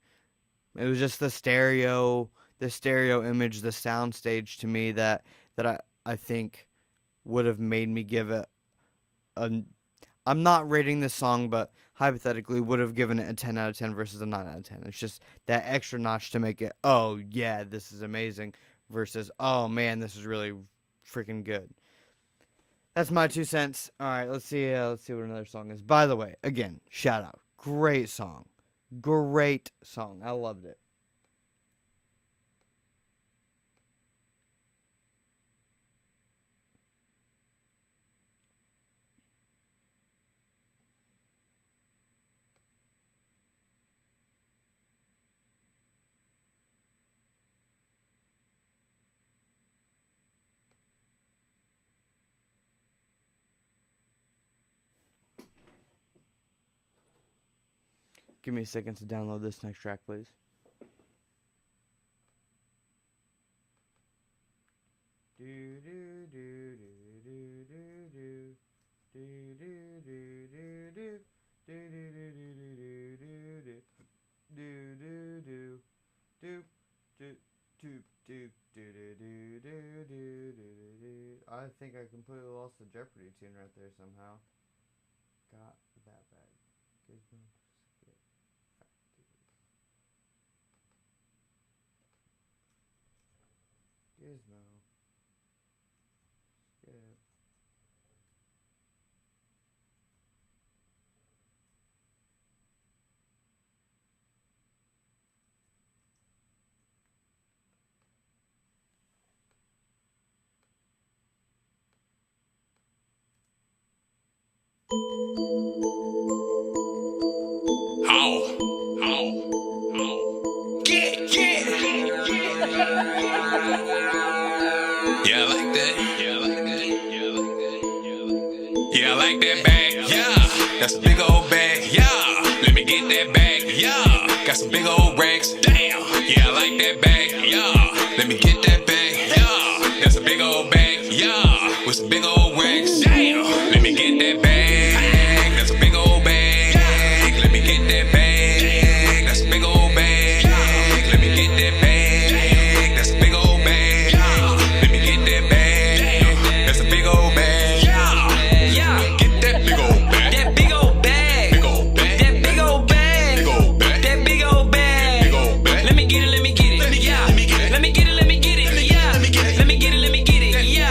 It was just the stereo stereo image, the sound stage to me that I think would have made me give it a. I'm not rating this song, but hypothetically would have given it a 10 out of 10 versus a 9 out of 10. It's just that extra notch to make it, oh yeah, this is amazing, versus, oh man, this is really freaking good. That's my 2 cents. All right, let's see what another song is. By the way, again, shout out. Great song. Great song. I loved it. Give me a second to download this next track, please. I think I completely lost the Jeopardy tune right there somehow. Got that bag. Gizmo. Gizmo. Skip. Yeah, I like that. Yeah, I like that. Yeah, I like that. Yeah, I like that bag. Yeah, that's a big old bag. Yeah, let me get that bag. Yeah, got some big old racks. Damn. Yeah, I like that bag. Yeah, let me get that bag. Yeah, that's a big old bag. Yeah, with some big old racks. Damn. Let me get that bag. That's a big old bag. Let me get that bag. That's a big old bag. Let me get that bag. That's a big old bag. Let me get that bag. That's a big old bag. Yeah. Get that big old bag. That big old bag. Big old bag. That big old bag. Big old bag. That big old bag. Big old bag. Let me get it, let me get it. Yeah. Let me get it, let me get it. Yeah. Let me get it, let me get it. Yeah.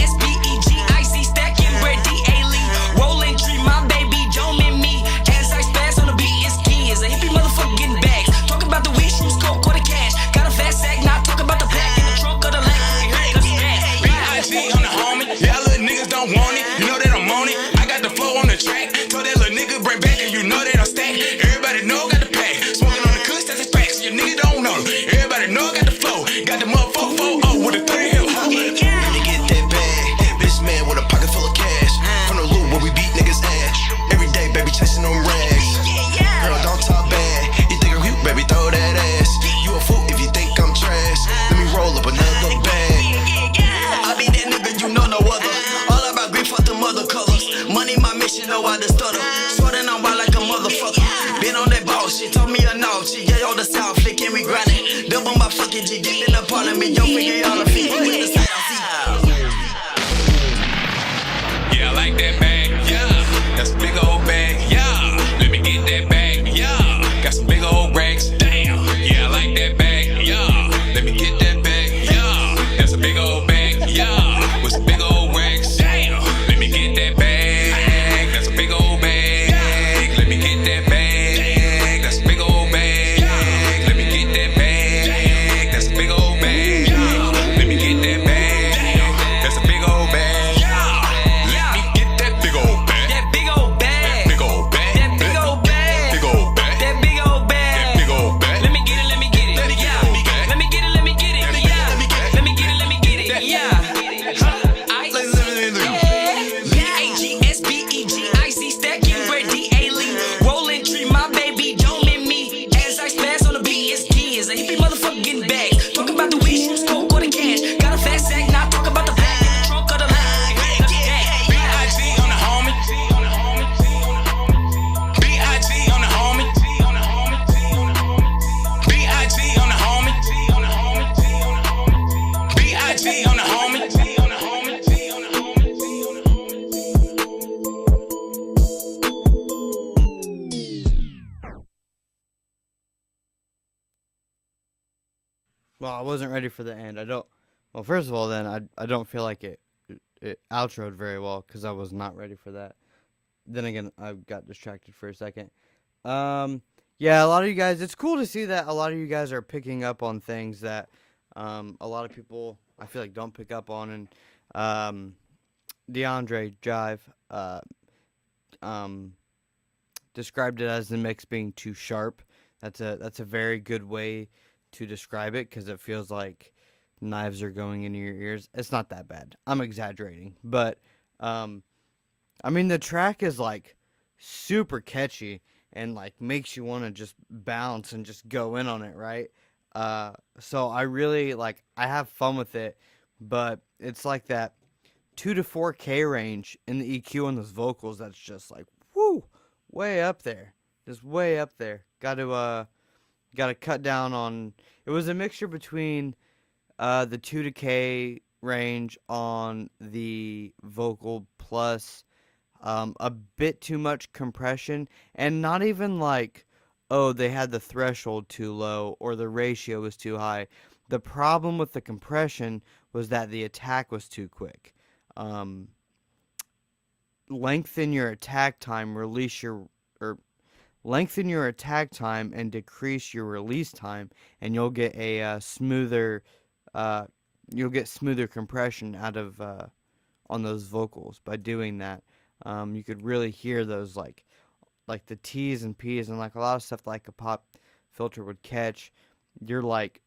B-A-G-S-B-E-G-I-C stacking bread D-A-Lee. Rolling tree, my baby, Joan and me. As I spaz on the beat, it's key. It's a hippie motherfucker getting bags. Talk about the weed, shoes, coke, or the cash. Got a fast sack, not talk about the pack in the trunk of the Lex. We heard cause it's fast. B.I.G. on the homie. Y'all little niggas don't want it. You know that I'm on it. I got the flow on the track. Told that little nigga bring back and you know that I'm stacked. Everybody know I got the pack. Smoking on the kush, that's a fact. So your nigga don't know. Everybody know I got the flow. Got the motherfucker 4-0 with a 3 hip hop. Let me get that bag. Bitch man with a pocket full of cash. From the loot where we beat niggas ass. Every day, baby, chasing them rags. Girl, don't talk bad. You think I'm cute, baby, throw that ass. You a fool if you think I'm trash. Let me roll up another bag. I be that nigga, you know no other. All about green, fuck the mother colors. Money, my mission, know I just stutter. Sorting on wild like a motherfucker. Been on that ball, she told me a no. She yeah, on the south, flicking, we grinding. Double my fucking G, get in the parliament. Yo, figure all the feet. With the side, I'll see. Yeah, I like that bag. Yeah, that's a big old bag. Yeah, let me get that bag. Yeah, got some big old racks. Damn. Yeah, I like that bag. Yeah, let me get that bag. Yeah, that's a big old bag. Yeah, with some big old racks. Damn. Let me get that bag. That's a big old bag. Let me get that bag. That's a big old bag. Let me get that bag. That's a big old bag. Well, I wasn't ready for the end. Well, first of all, then I don't feel like it outroed very well because I was not ready for that. Then again, I got distracted for a second. Yeah, a lot of you guys, it's cool to see that a lot of you guys are picking up on things that a lot of people, I feel like, don't pick up on. And DeAndre Jive described it as the mix being too sharp. That's a very good way to describe it because it feels like knives are going into your ears. It's not that bad. I'm exaggerating, but I mean, the track is like super catchy and like makes you want to just bounce and just go in on it, right? So I really like, I have fun with it, but it's like that 2 to 4K range in the EQ on those vocals. That's just like, whoo, way up there, just way up there. Got to cut down on. It was a mixture between the 2 to K range on the vocal plus a bit too much compression, and not even like, oh, they had the threshold too low or the ratio was too high. The problem with the compression was that the attack was too quick. Lengthen your attack time, lengthen your attack time and decrease your release time, and you'll get a smoother compression out of on those vocals by doing that. You could really hear those like the T's and P's and like a lot of stuff like a pop filter would catch. You're like,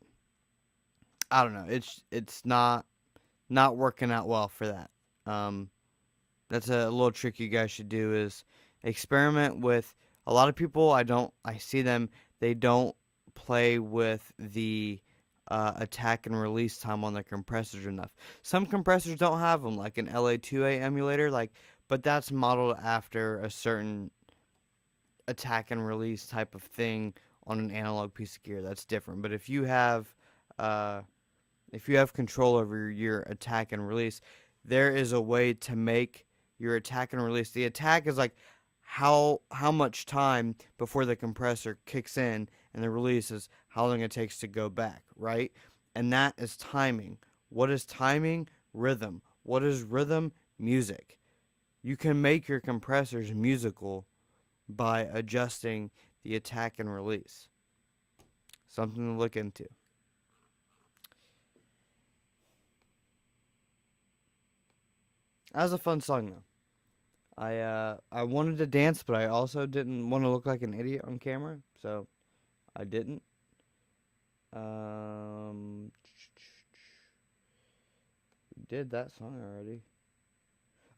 I don't know, it's not working out well for that. That's a little trick you guys should do, is experiment with. A lot of people, I see them, they don't play with the attack and release time on their compressors enough. Some compressors don't have them, like an LA2A emulator, but that's modeled after a certain attack and release type of thing on an analog piece of gear. That's different. But if you have control over your attack and release, there is a way to make your attack and release. The attack is like how much time before the compressor kicks in, and the release is how long it takes to go back, right? And that is timing. What is timing? Rhythm. What is rhythm? Music. You can make your compressors musical by adjusting the attack and release. Something to look into. That was a fun song, though. I wanted to dance, but I also didn't want to look like an idiot on camera, so I didn't. We did that song already.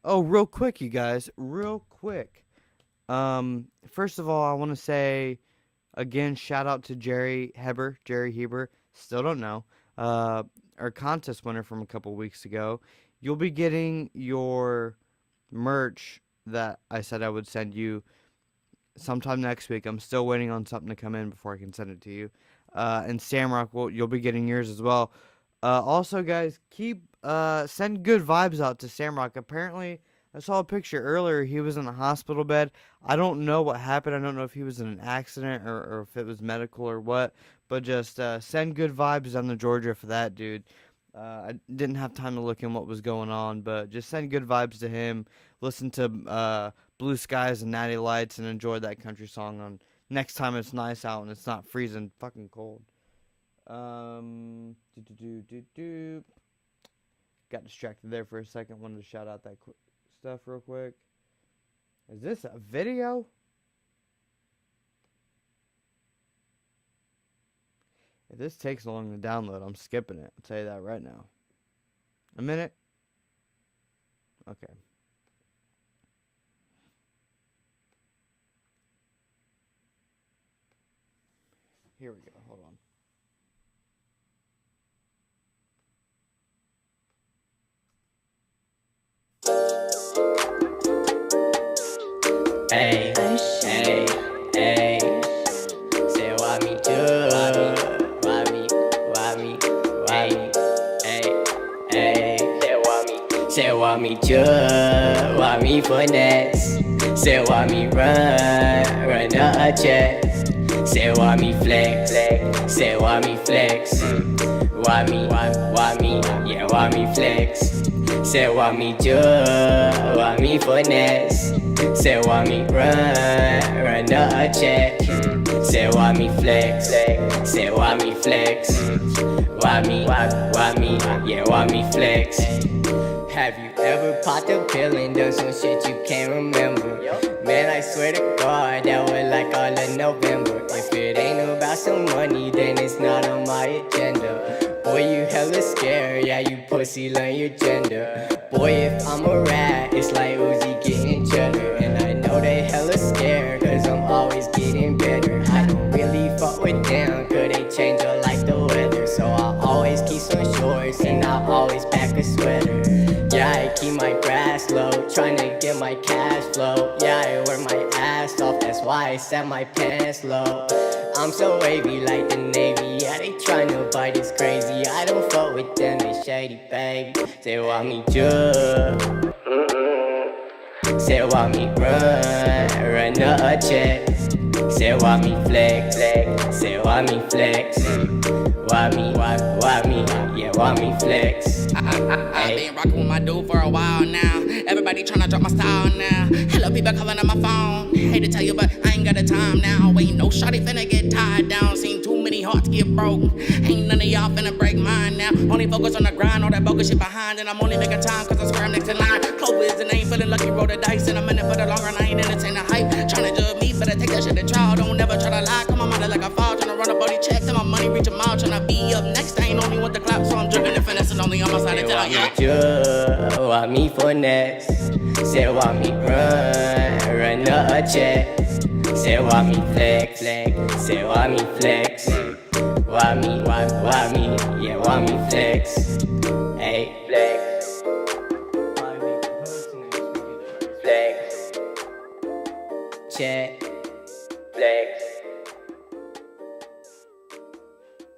Oh, real quick, you guys, real quick. First of all, I want to say, again, shout out to Jerry Heber, still don't know, our contest winner from a couple weeks ago. You'll be getting your merch that I said I would send you sometime next week. I'm still waiting on something to come in before I can send it to you. And Samrock, you'll be getting yours as well. Also, guys, send good vibes out to Samrock. Apparently, I saw a picture earlier. He was in a hospital bed. I don't know what happened. I don't know if he was in an accident or if it was medical or what. But just send good vibes down to Georgia for that, dude. I didn't have time to look in what was going on, but just send good vibes to him. Listen to Blue Skies and Natty Lights and enjoy that country song on next time it's nice out and it's not freezing fucking cold. Got distracted there for a second. Wanted to shout out that stuff real quick. Is this a video? If this takes long to download, I'm skipping it. I'll tell you that right now. A minute? Okay. Here we go. Hold on. Hey, hey, hey. Say why me do? Why me? Hey, hey. Say why me do? Why me finesse? Say why me run a check? Say why me flex, say why me flex. Why me, yeah, why me flex. Say why me judge, why me finesse. Say why me run a check. Say why me flex, say why me flex. Why me, yeah, why me flex. Have you ever popped a pill and done some shit you can't remember? Man, I swear to God, that was like all of November. If it ain't about some money, then it's not on my agenda. Boy, you hella scared, yeah, you pussy, learn your gender. Boy, if I'm a rat, it's like Uzi getting cheddar. And I know they hella scared, cause I'm always getting better. I don't really fuck with them, cause they change up like the weather. So I always keep some shorts, and I always pack a sweater. Yeah, I keep my grass low, tryna get my cash flow. Yeah, I wear my ass off, that's why I set my pants low. I'm so wavy like the Navy, yeah, they tryna bite, it's crazy. I don't fuck with them, they shady, baby. Say why me judge, say why me run a check. Say why me flex, say why me flex. Why me, yeah, why me flex. I've been rocking with my dude for a while now. Everybody tryna drop my style now. Hello, people calling on my phone. Hate to tell you, but I ain't got the time now. Ain't no shawty finna get tied down. Seen too many hearts get broke. Ain't none of y'all finna break mine now. Only focus on the grind, all that bogus shit behind. And I'm only making time cause I swear I'm next in line. Clovis and I ain't feeling lucky, roll the dice. And I'm in it for the long run, I ain't entertain the hype. Tryna judge me, better take that shit to trial. Don't never try to lie, come on, mother like a fall. Tryna run a body check, till my money reach a mile. Tryna be up next, I ain't only want the clap. So I'm dripping and finessing, only on my side of town. Why me finesse? Say why me run a check. Say why me flex, say why me flex. Why me, yeah, why me flex. Hey, flex. Flex. Check. Flex.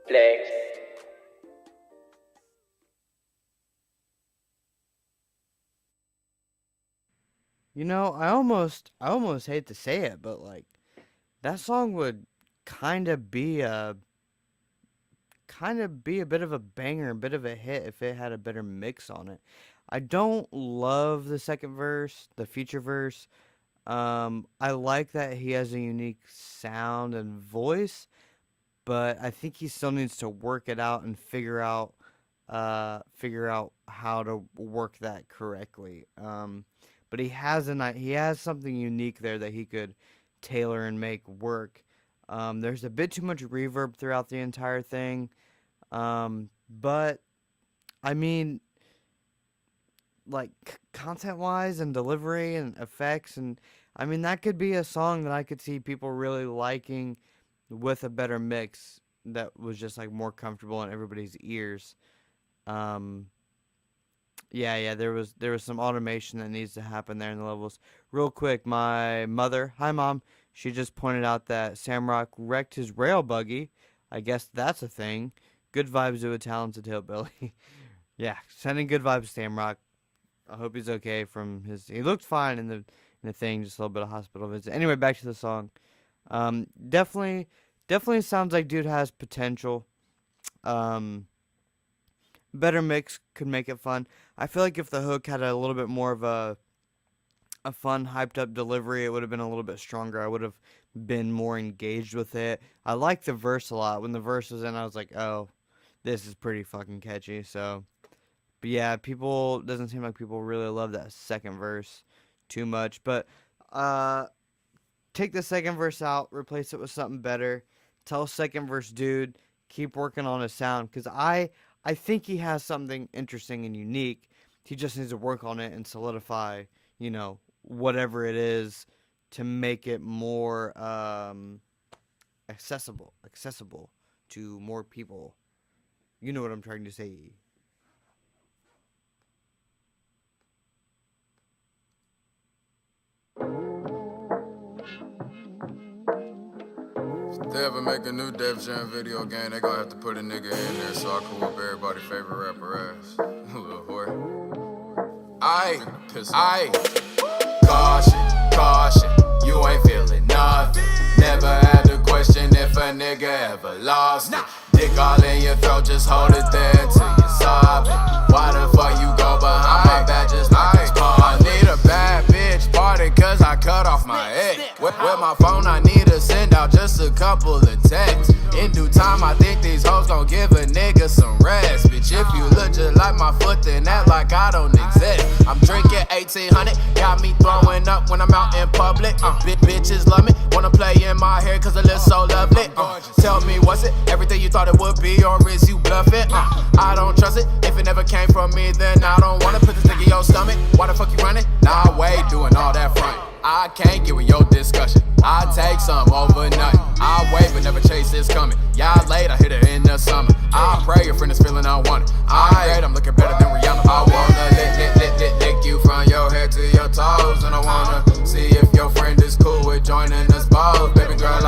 Flex. You know, I almost hate to say it, but like that song would kind of be a bit of a banger, a bit of a hit if it had a better mix on it. I don't love the second verse, the feature verse. I like that he has a unique sound and voice, but I think he still needs to work it out and figure out how to work that correctly. But he has something unique there that he could tailor and make work. There's a bit too much reverb throughout the entire thing. But I mean, like content-wise and delivery and effects, and I mean that could be a song that I could see people really liking with a better mix that was just like more comfortable in everybody's ears. Yeah, there was some automation that needs to happen there in the levels. Real quick, my mother, hi mom, she just pointed out that Samrock wrecked his rail buggy. I guess that's a thing. Good vibes to a talented hillbilly. Yeah, sending good vibes to Samrock. I hope he's okay from his. He looked fine in the thing, just a little bit of hospital visit. Anyway, back to the song. Definitely sounds like dude has potential. Better mix could make it fun. I feel like if the hook had a little bit more of a fun, hyped up delivery, it would have been a little bit stronger. I would have been more engaged with it. I like the verse a lot. When the verse was in, I was like, oh, this is pretty fucking catchy. So, but yeah, doesn't seem like people really love that second verse too much. But take the second verse out, replace it with something better. Tell second verse dude, keep working on his sound, because I think he has something interesting and unique. He just needs to work on it and solidify, whatever it is to make it more accessible to more people. You know what I'm trying to say. If they ever make a new Def Jam video game, they gonna have to put a nigga in there so I can whoop everybody's favorite rapper ass. Little whore. Caution, you ain't feeling nothing. Never had to question if nigga ever lost it. Dick all in your throat, just hold it there till you sob it. Why the fuck you go behind my back just like it's party? I need a bad bitch party cause I cut off my ex. With my phone I need to send out just a couple of texts. In due time I think these hoes gon' give a nigga some rest. Bitch, if you look just like my foot then act like I don't exist. I'm drinking 1800, got me throwing up when I'm out in public. Bitches love me, wanna play in my hair cause it looks so lovely. Tell me what's it, everything you thought it would be, or is you bluffing? I don't trust it, if it never came from me then I don't wanna put this nigga in your stomach. Why the fuck you running? Nah, wait, doing all that front. I can't get with your discussion. I take some over nothing. I wait but never chase this coming. Y'all late, I hit her in the summer. I pray your friend is feeling unwanted. I'm looking better than Rihanna. I wanna lick you from your head to your toes. And I wanna see if your friend is cool with joining us both. Baby girl,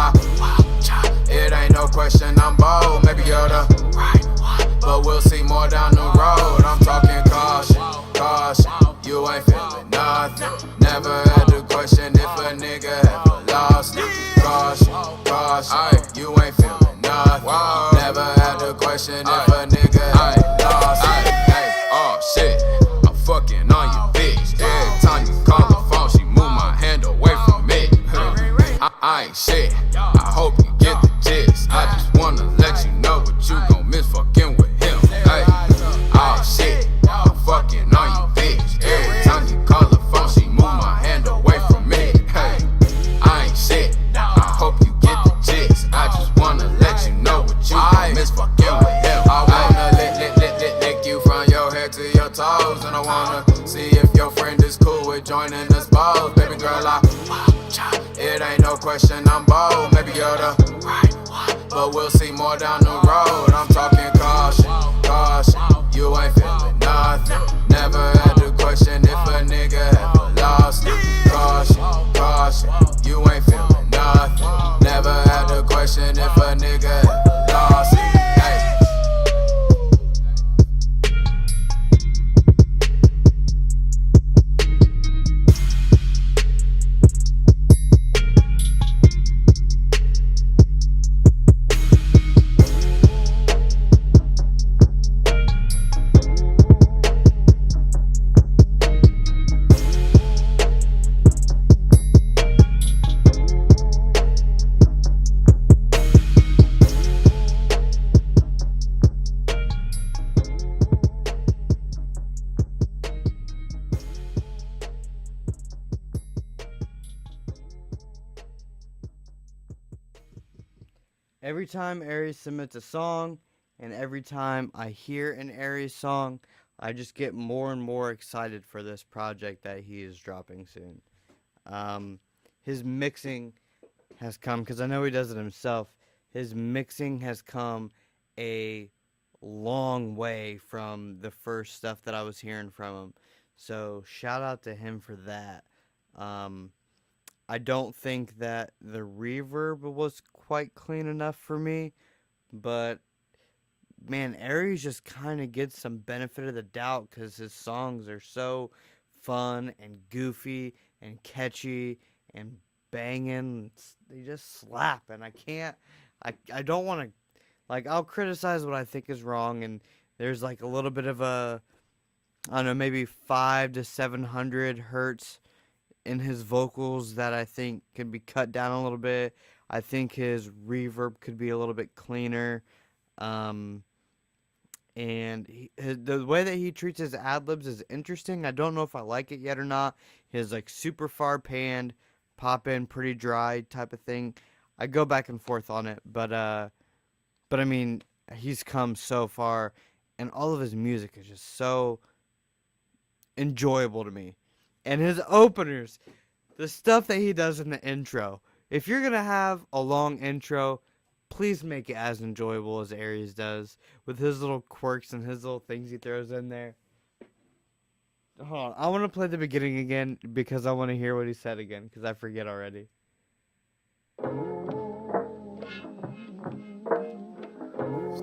it ain't no question I'm bold. Maybe you're the right one, but we'll see more down the road. I'm talking caution, caution. You ain't feeling nothing. Never had to question if a nigga ever lost it. Caution, caution. You ain't feeling nothing. Never had to question if a nigga ever lost it. Oh shit, I'm fucking on you, bitch. Every time you call the phone, she move my hand away from me. I ain't shit. I hope you get the gist. I just wanna let you know what you gon' miss fucking with him. Hey, oh shit, I'm fucking on you, bitch. Every time you call the phone, she move my hand away from me. Hey, I ain't shit. I hope you get the gist. I just wanna let you know what you gon' miss fucking with him. I wanna lick you from your head to your toes, and I wanna see if your friend is cool with joining us both. Baby girl, it ain't no question I'm bold. Maybe you're the right one, but we'll see more down the road. I'm talking caution, caution. You ain't feeling nothing. Never had to question if a nigga ever lost it. Caution, caution. You ain't feeling nothing. Never had to question if a nigga ever lost it. Hey. Every time Aries submits a song, and every time I hear an Aries song, I just get more and more excited for this project that he is dropping soon. His mixing has come, because I know he does it himself, his mixing has come a long way from the first stuff that I was hearing from him. So shout out to him for that. I don't think that the reverb was quite clean enough for me, but man, Aries just kind of gets some benefit of the doubt because his songs are so fun and goofy and catchy and banging. They just slap, and I don't want to, like, I'll criticize what I think is wrong, and there's like a little bit of a, I don't know, maybe 500 to 700 hertz in his vocals that I think could be cut down a little bit. I think his reverb could be a little bit cleaner. And the way that he treats his ad-libs is interesting. I don't know if I like it yet or not. His like super far panned, pop in pretty dry type of thing. I go back and forth on it, but I mean, he's come so far, and all of his music is just so enjoyable to me. And his openers, the stuff that he does in the intro. If you're going to have a long intro, please make it as enjoyable as Aries does, with his little quirks and his little things he throws in there. Hold on, I want to play the beginning again, because I want to hear what he said again, because I forget already.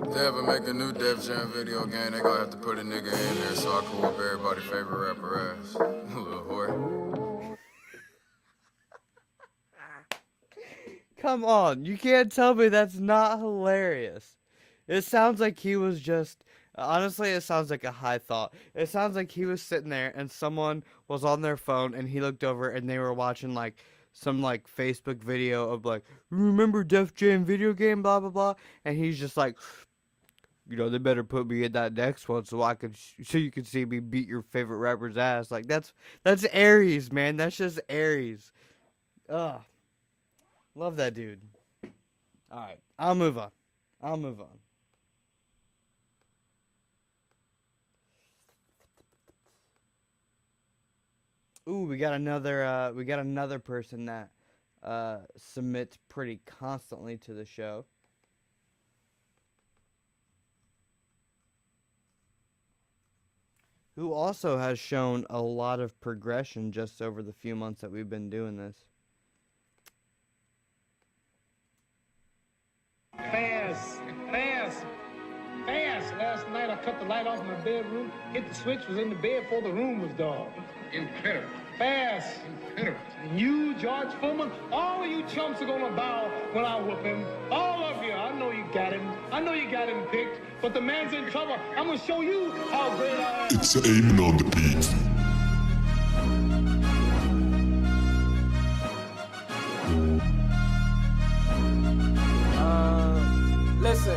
If they ever make a new Def Jam video game, they gonna have to put a nigga in there so I can whoop everybody's favorite rapper ass. Little whore. Come on, you can't tell me that's not hilarious. It sounds like he was just, honestly, it sounds like a high thought. It sounds like he was sitting there and someone was on their phone and he looked over and they were watching like some like Facebook video of like, remember Def Jam video game, blah, blah, blah. And he's just like, they better put me in that next one so so you can see me beat your favorite rapper's ass. Like that's Aries, man. That's just Aries. Ugh. Love that dude. All right, I'll move on. Ooh, we got another person that submits pretty constantly to the show. Who also has shown a lot of progression just over the few months that we've been doing this. Fast. Last night I cut the light off in my bedroom, hit the switch, was in the bed before the room was dark. Incredible. Fast. Incredible. And you, George Foreman, all of you chumps are gonna bow when I whoop him. All of you. I know you got him. I know you got him picked, but the man's in trouble. I'm gonna show you how great I am. It's aiming on the beat. Listen.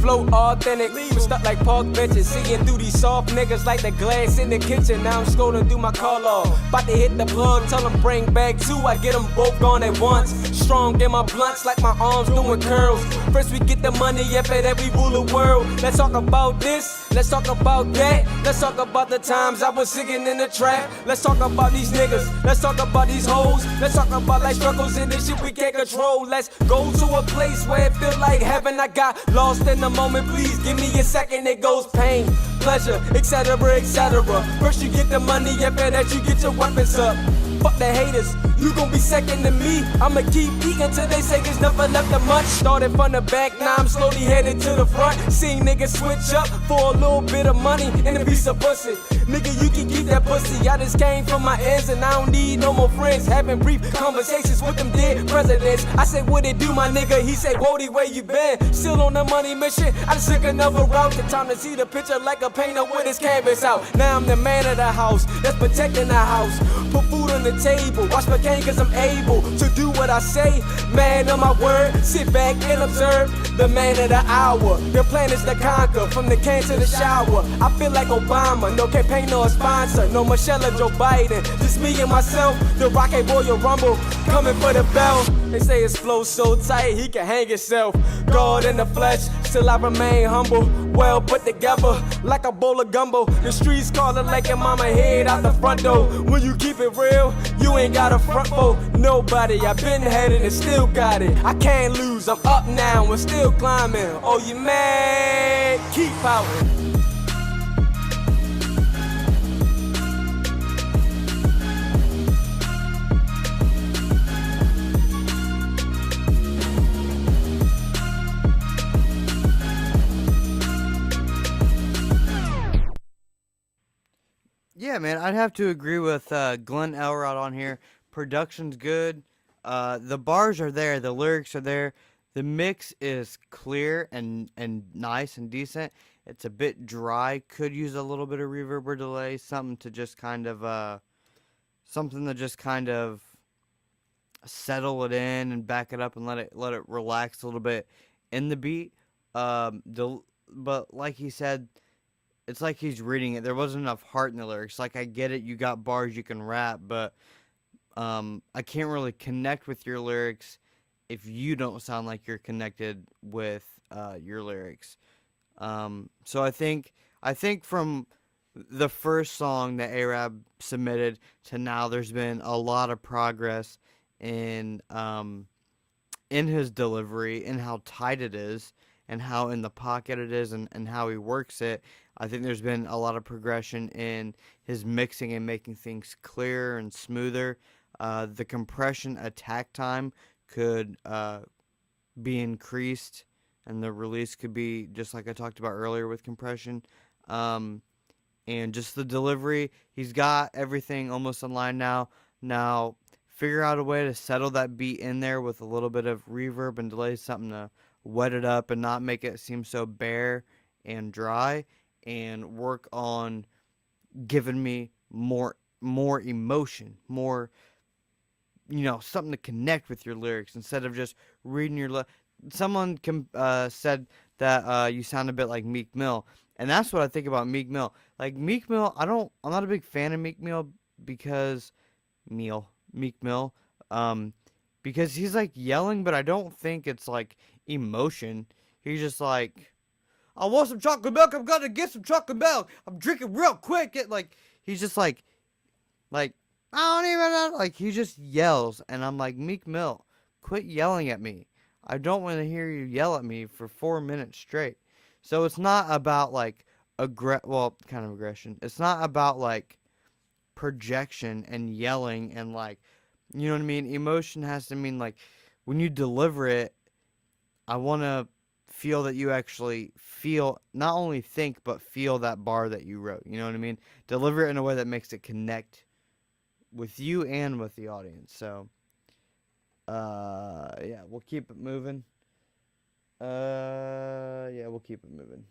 Flow authentic, we stuck like park benches. Seeing through these soft niggas like the glass in the kitchen. Now I'm scrolling through my call log. About to hit the plug, tell them bring back two. I get them both gone at once. Strong in my blunts like my arms doing curls. First we get the money, after that we rule the world. Let's talk about this, let's talk about that. Let's talk about the times I was singing in the trap. Let's talk about these niggas, let's talk about these hoes. Let's talk about like struggles in this shit we can't control. Let's go to a place where it feel like heaven. I got lost in the moment, please give me a second. It goes pain, pleasure, etc, etc. First you get the money, after that you get your weapons up. Fuck the haters, you gon' be second to me. I'ma keep eating till they say there's never left a much. Started from the back, now I'm slowly headed to the front. Seeing niggas switch up for a little bit of money and a piece of pussy. Nigga, you can keep that pussy. I just came from my ends and I don't need no more friends. Having brief conversations with them dead presidents. I said, what it do, my nigga? He said, Wody, where you been? Still on the money mission. I just took another route. The time to see the picture like a painter with his canvas out. Now I'm the man of the house that's protecting the house. Put food on the table, watch my game cause I'm able to do what I say. Man of my word, sit back and observe. The man of the hour, the plan is to conquer. From the can to the shower, I feel like Obama. No campaign or a sponsor, no Michelle or Joe Biden. Just me and myself, the Rocket Royal Rumble, coming for the bell. They say his flow so tight, he can hang himself. God in the flesh, still I remain humble. Well put together, like a bowl of gumbo. The streets calling like your mama head out the front door. When you keep it real, you ain't got a front for nobody. I've been headed and still got it. I can't lose, I'm up now and still climbing. Oh, you mad? Keep pouting. Yeah, man, I'd have to agree with Glenn Elrod on here. Production's good. The bars are there. The lyrics are there. The mix is clear and nice and decent. It's a bit dry. Could use a little bit of reverb or delay. Something to just kind of settle it in and back it up and let it relax a little bit in the beat. But like he said, it's like he's reading it. There wasn't enough heart in the lyrics. Like, I get it, you got bars, you can rap, but I can't really connect with your lyrics if you don't sound like you're connected with your lyrics. So I think from the first song that Arab submitted to now, there's been a lot of progress in his delivery, in how tight it is, and how in the pocket it is, and how he works it. I think there's been a lot of progression in his mixing and making things clearer and smoother. The compression attack time could be increased, and the release could be just like I talked about earlier with compression. And just the delivery, he's got everything almost in line now. Now, figure out a way to settle that beat in there with a little bit of reverb and delay, something to wet it up and not make it seem so bare and dry, and work on giving me more emotion, more, something to connect with your lyrics instead of just reading your someone said that you sound a bit like Meek Mill, and that's what I think about Meek Mill. Like Meek Mill, I'm not a big fan of Meek Mill because Meek Mill, because he's like yelling, but I don't think it's like emotion. He's just like, I want some chocolate milk. I'm gonna get some chocolate milk. I'm drinking real quick. He's just like I don't even know. Like he just yells, and I'm like, Meek Mill, quit yelling at me. I don't want to hear you yell at me for 4 minutes straight. So it's not about like kind of aggression. It's not about like projection and yelling and like, you know what I mean? Emotion has to mean like when you deliver it, I want to feel that you actually feel, not only think, but feel that bar that you wrote. You know what I mean? Deliver it in a way that makes it connect with you and with the audience. So, yeah, we'll keep it moving. Yeah, we'll keep it moving.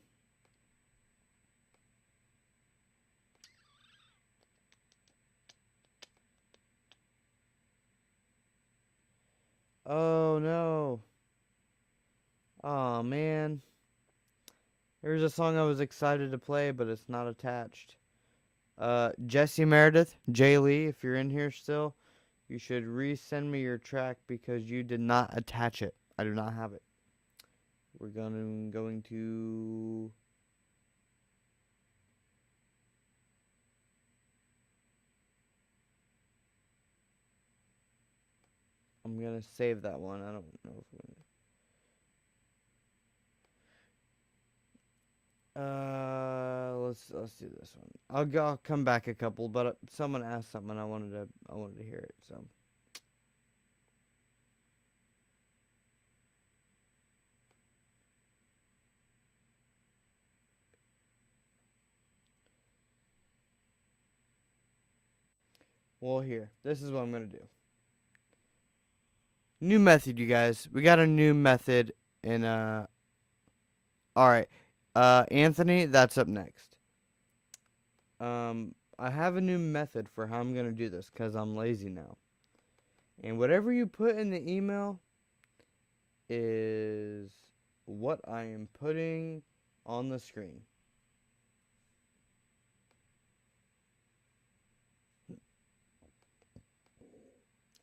Oh, no. Oh, man. Here's a song I was excited to play, but it's not attached. Jesse Meredith, Jay Lee, if you're in here still, you should resend me your track because you did not attach it. I do not have it. We're going to... I'm going to save that one. I don't know if we're let's do this one. I'll come back a couple, but someone asked something and I wanted to hear it, so. Well, here. This is what I'm going to do. New method, you guys. We got a new method in, alright. Anthony, that's up next. I have a new method for how I'm going to do this because I'm lazy now. And whatever you put in the email is what I am putting on the screen.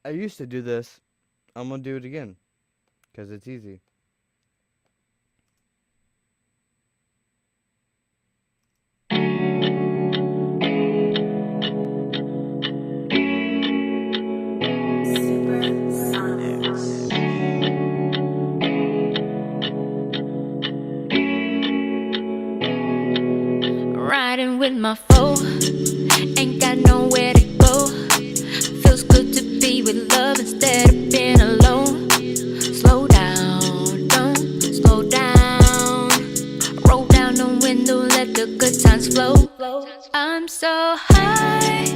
I used to do this. I'm going to do it again because it's easy. Riding with my foe, ain't got nowhere to go. Feels good to be with love instead of being alone. Slow down, don't slow down. Roll down the window, let the good times flow. I'm so high,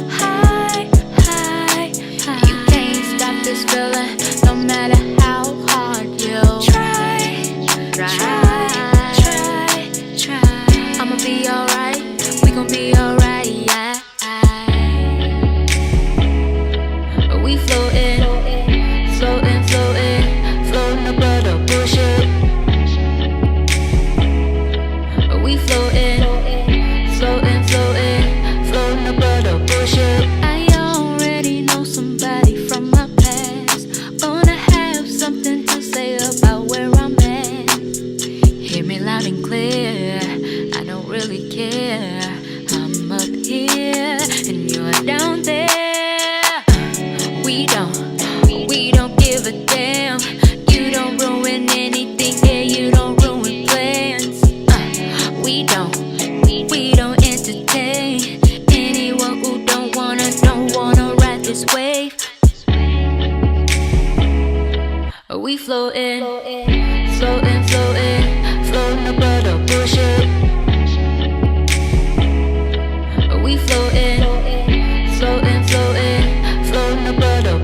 high, high, high. You can't stop this feeling, no matter how hard you try. I'ma be alright, we gon' be alright, yeah. We floating, floating, floating, floating above the bullshit. We floating, floating, floating, floating above the bullshit. I already know somebody from my past, gonna have something to say about where I'm at. Hear me loud and clear, I don't really care. I'm up here and you're down there. We don't give a damn. You don't ruin anything, yeah, you don't ruin plans. We don't entertain anyone who don't wanna ride this wave. We floating, floating, floating, floating above the bullshit. We floating, floating, floating, floating above the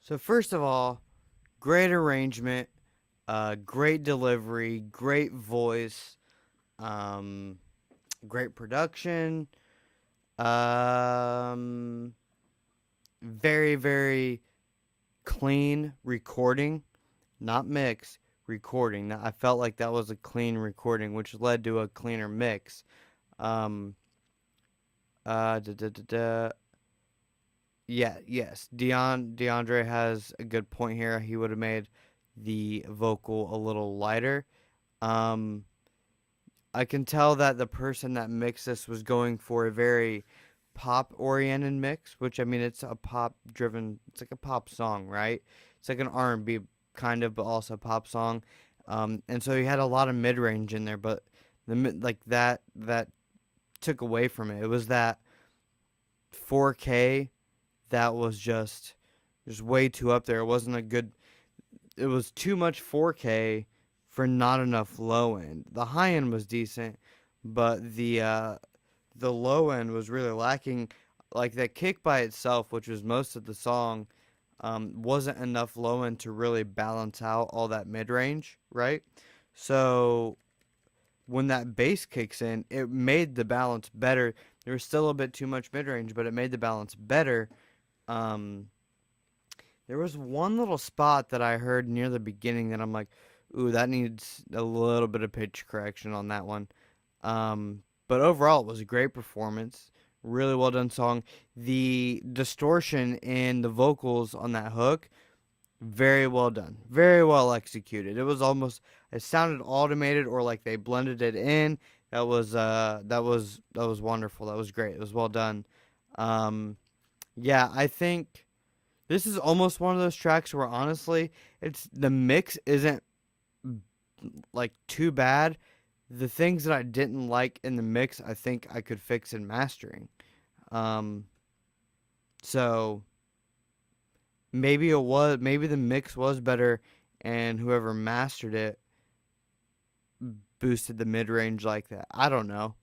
So first of all, great arrangement, great delivery, great voice, great production, very, very clean recording, not mix, recording. I felt like that was a clean recording, which led to a cleaner mix. Yes, DeAndre has a good point here. He would have made the vocal a little lighter. I can tell that the person that mixed this was going for a very pop-oriented mix, which, I mean, it's a pop-driven, it's like a pop song, right? It's like an R&B kind of, but also a pop song. And so he had a lot of mid-range in there, but that took away from it. It was that 4K that was just way too up there. It wasn't a good, it was too much 4K for not enough low end. The high end was decent, but the low end was really lacking. Like that kick by itself, which was most of the song, wasn't enough low end to really balance out all that mid range, right? So when that bass kicks in, it made the balance better. There was still a bit too much mid range, but it made the balance better. There was one little spot that I heard near the beginning that I'm like, ooh, that needs a little bit of pitch correction on that one. But overall, it was a great performance. Really well done song. The distortion in the vocals on that hook, very well done. Very well executed. It sounded automated or like they blended it in. That was wonderful. That was great. It was well done. Yeah, I think this is almost one of those tracks where honestly, the mix isn't like too bad. The things that I didn't like in the mix, I think I could fix in mastering. So maybe the mix was better and whoever mastered it boosted the mid-range like that. I don't know.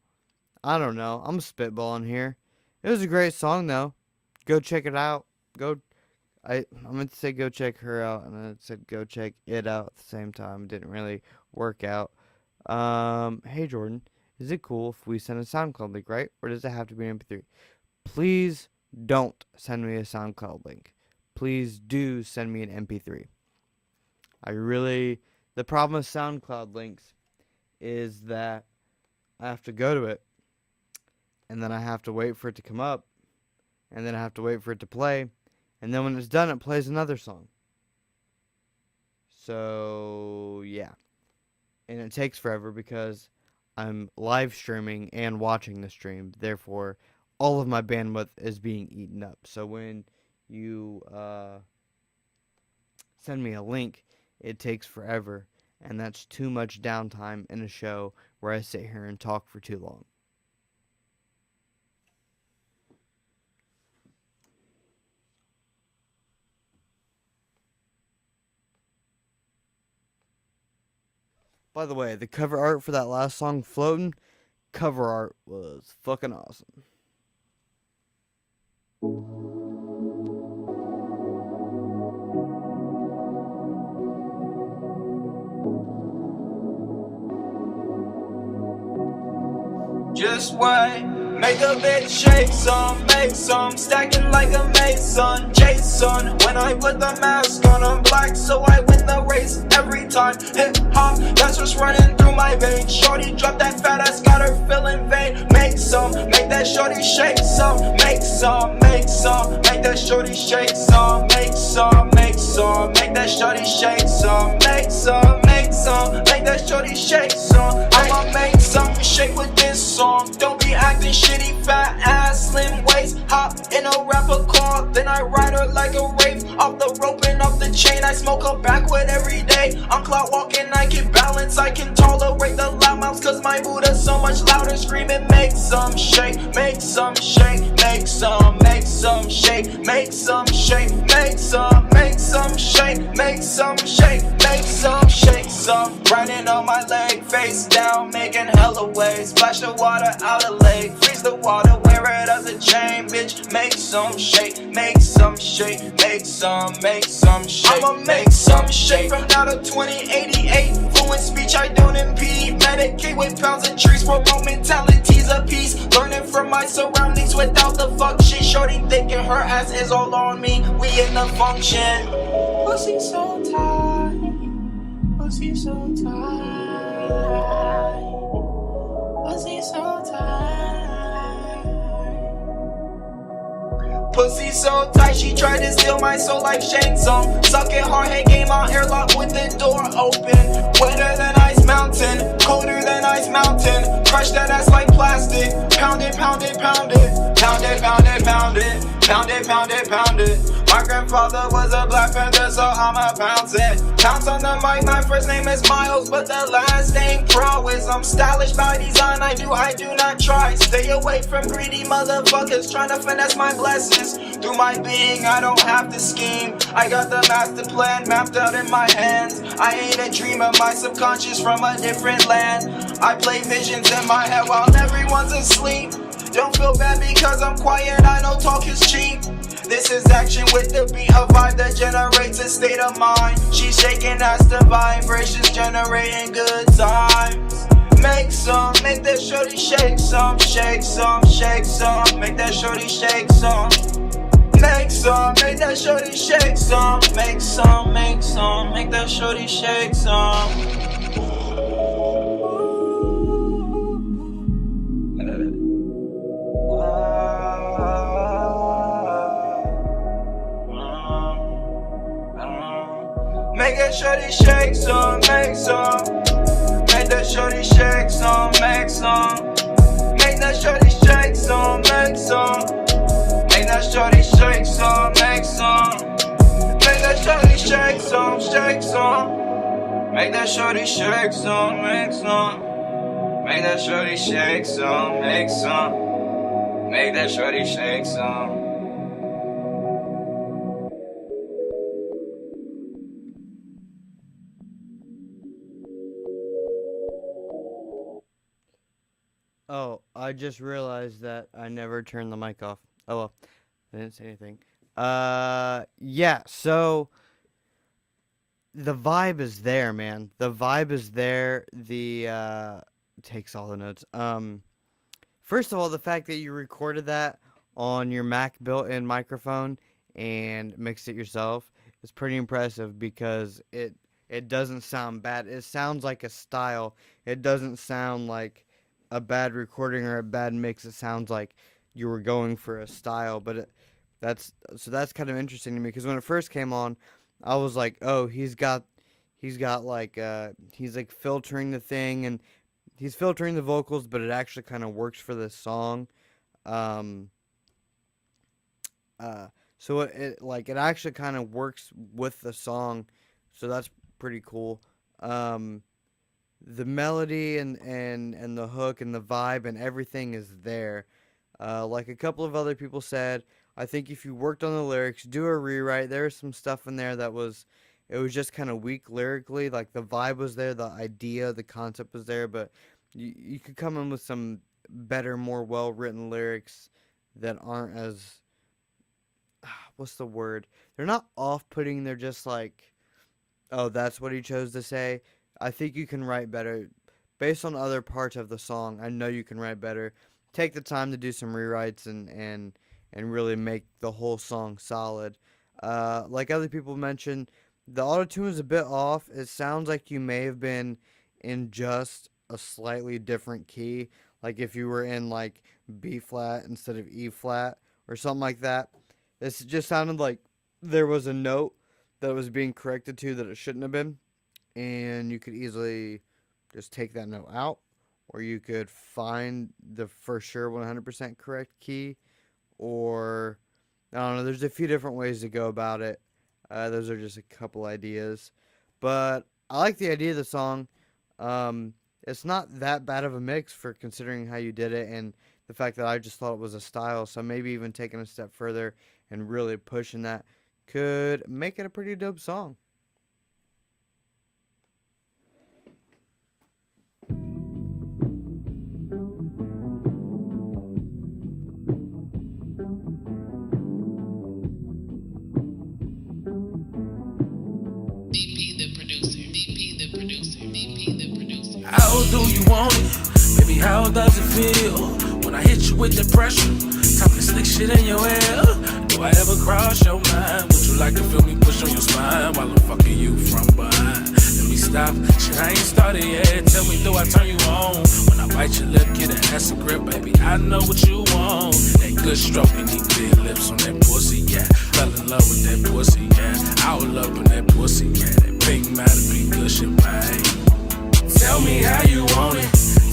I'm spitballing here. It was a great song though. Go check it out. I meant to say go check her out, and then it said go check it out at the same time. It didn't really work out. Hey Jordan, is it cool if we send a SoundCloud link, right? Or does it have to be an MP3? Please don't send me a SoundCloud link. Please do send me an MP3. The problem with SoundCloud links is that I have to go to it, and then I have to wait for it to come up, and then I have to wait for it to play, and then when it's done, it plays another song. So, yeah. And it takes forever because I'm live streaming and watching the stream. Therefore, all of my bandwidth is being eaten up. So when you send me a link, it takes forever. And that's too much downtime in a show where I sit here and talk for too long. By the way, the cover art for that last song, Floatin', cover art was fucking awesome. Just wait, make a bitch shake some, make some, stacking like a mason, Jason. When I put the mask on, I'm black, so I win the race every time. Hip hop, that's what's running through my veins. Shorty drop that fat ass, got her feeling vain. Make some, make that shorty shake some, make some, make some, make that shorty shake some, make some, make some, make that shorty shake some, make some, make some, make that shorty shake some. I'ma make something shake with this song. Don't be acting shitty, fat ass, slim waist. Hop in a rapper car, then I ride her like a wraith. Off the rope and off the chain, I smoke her backward every day. I'm clout walking, I can balance, I can tolerate the loud mouths, cause my mood is so much louder. Screaming, make some shake, make some shake, make some, make some shake, make some shake, make some, make some shake, make some shake, make some shake, some right. standing on my leg, face down, making hella waves. Splash the water out of lake, freeze the water, wear it as a chain, bitch. Make some shake, make some shake, make some shake. I'ma make some shake from now to 2088. Fluent speech, I don't impede. Medicate with pounds and trees, promote mentalities of peace. Learning from my surroundings without the fuck shit. Shorty thinking her ass is all on me. We in the function. Pussy so tight, pussy so tight, pussy so tight. Pussy so tight, she tried to steal my soul like Shang Tsung. Sucking hard, head game on airlock with the door open. Wetter than Ice Mountain, colder than Ice Mountain. Crush that ass like plastic. Pound it, pound it, pound it. Pound it, pound it, pound it. Pound it, pound it, pound it. My grandfather was a Black Panther, so I'ma bounce it. Pounce on the mic, my first name is Miles, but the last name Prowess. I'm stylish by design, I do not try. Stay away from greedy motherfuckers trying to finesse my blessings. Through my being, I don't have to scheme. I got the master plan mapped out in my hands. I ain't a dreamer, my subconscious from a different land. I play visions in my head while everyone's asleep. Don't feel bad because I'm quiet, I know talk is cheap. This is action with the beat, a vibe that generates a state of mind. She's shaking as the vibrations generating good times. Make some, make that shorty shake some, shake some, shake some. Make that shorty shake some. Make some, make that shorty shake some. Make some, make some, make that shorty shake some. Make that shorty shake some, make some. Make that shorty shake some, make some. Make that shorty shake some, make some. Make that shorty shake some, make some. Make that shorty shake some, shake some. Make that shorty shake some, make some. Make that shorty shake some, make some. Make that shorty shake some. Oh, I just realized that I never turned the mic off. Oh well, I didn't say anything. Yeah, so the vibe is there, man. The vibe is there. Takes all the notes. First of all, the fact that you recorded that on your Mac built-in microphone and mixed it yourself is pretty impressive because it doesn't sound bad. It sounds like a style. It doesn't sound like a bad recording or a bad mix. It sounds like you were going for a style, but that's kind of interesting to me because when it first came on, I was like, oh, he's like filtering the thing and he's filtering the vocals, but it actually kind of works for this song. So it actually kind of works with the song, so that's pretty cool. The melody and the hook and the vibe and everything is there. Like a couple of other people said, I think if you worked on the lyrics, do a rewrite. There was some stuff in there that was just kind of weak lyrically. Like the vibe was there, the idea, the concept was there, but you could come in with some better, more well-written lyrics that aren't as, what's the word? They're not off-putting, they're just like, oh, that's what he chose to say. I think you can write better. Based on other parts of the song, I know you can write better. Take the time to do some rewrites and really make the whole song solid. Like other people mentioned, the auto-tune is a bit off. It sounds like you may have been in just a slightly different key. Like if you were in like B flat instead of E flat or something like that. This just sounded like there was a note that it was being corrected to that it shouldn't have been. And you could easily just take that note out, or you could find the for sure 100% correct key, or I don't know, there's a few different ways to go about it. Those are just a couple ideas, but I like the idea of the song. It's not that bad of a mix for considering how you did it and the fact that I just thought it was a style, so maybe even taking a step further and really pushing that could make it a pretty dope song. How do you want it? Baby, how does it feel when I hit you with the pressure? Talking slick shit in your ear. Do I ever cross your mind? Would you like to feel me push on your spine while I'm fucking you from behind? Let me stop. Shit, I ain't started yet. Tell me, do I turn you on? When I bite your lip, get an ass a grip, baby, I know what you want. That good stroking, these big lips on that pussy, yeah. Fell in love with that pussy, yeah. All up in that pussy, yeah. That big matter be good shit, man. Tell me how you want it.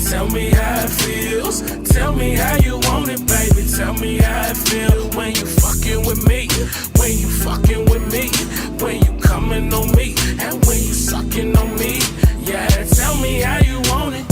Tell me how it feels. Tell me how you want it, baby. Tell me how it feels when you fucking with me. When you fucking with me. When you coming on me. And when you sucking on me. Yeah, tell me how you want it.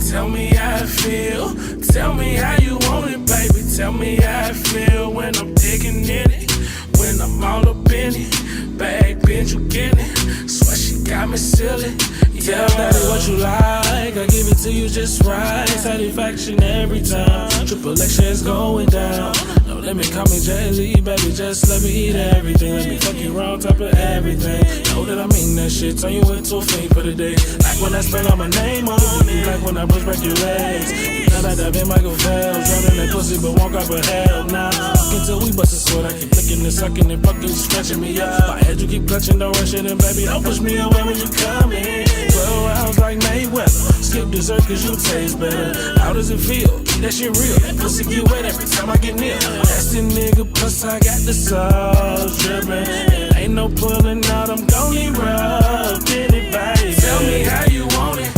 Tell me how it feel. Tell me how you want it, baby. Tell me how it feel when I'm digging in it. When I'm all up in it. Back bitch, you get it. Swear she got me silly. Tell daddy what you like, I give it to you just right. Satisfaction every time, triple X going down. No limit, call me J-Lee, baby, just let me eat everything. Let me fuck you on top of everything. Know that I mean that shit, turn you into a fiend for the day. Like when I spell out my name on it, like when I push back your legs. You know that I've been Michael Phelps, drowning that pussy but won't grab a hell now. Fuck until we bust a sweat, I keep licking and sucking and fucking stretching me up. My head you keep clutching, don't rush it, and baby, don't push me away when you come in. 12 rounds like Mayweather. Skip dessert cause you taste better. How does it feel? Keep that shit real. That pussy get wet every time I get near. That's the nigga, plus I got the sauce drippin'. And ain't no pulling out, I'm gon' need rubbed in it, baby. Tell me how you want it.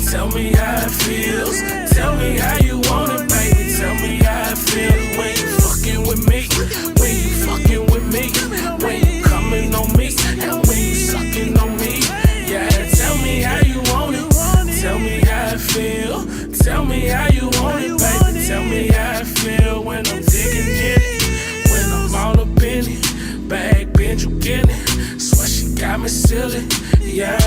Tell me how it feels. Tell me how you want it, baby. Tell me how it feels when you fucking with me. When you fucking with me. When you coming on me. And when you sucking on me. Yeah, tell me how you want it. Tell me how it feel. Tell me how you want it, baby. Tell me how it feel when I'm digging in it. When I'm all up in it. Back bench, you get it. Swear she got me silly. Yeah.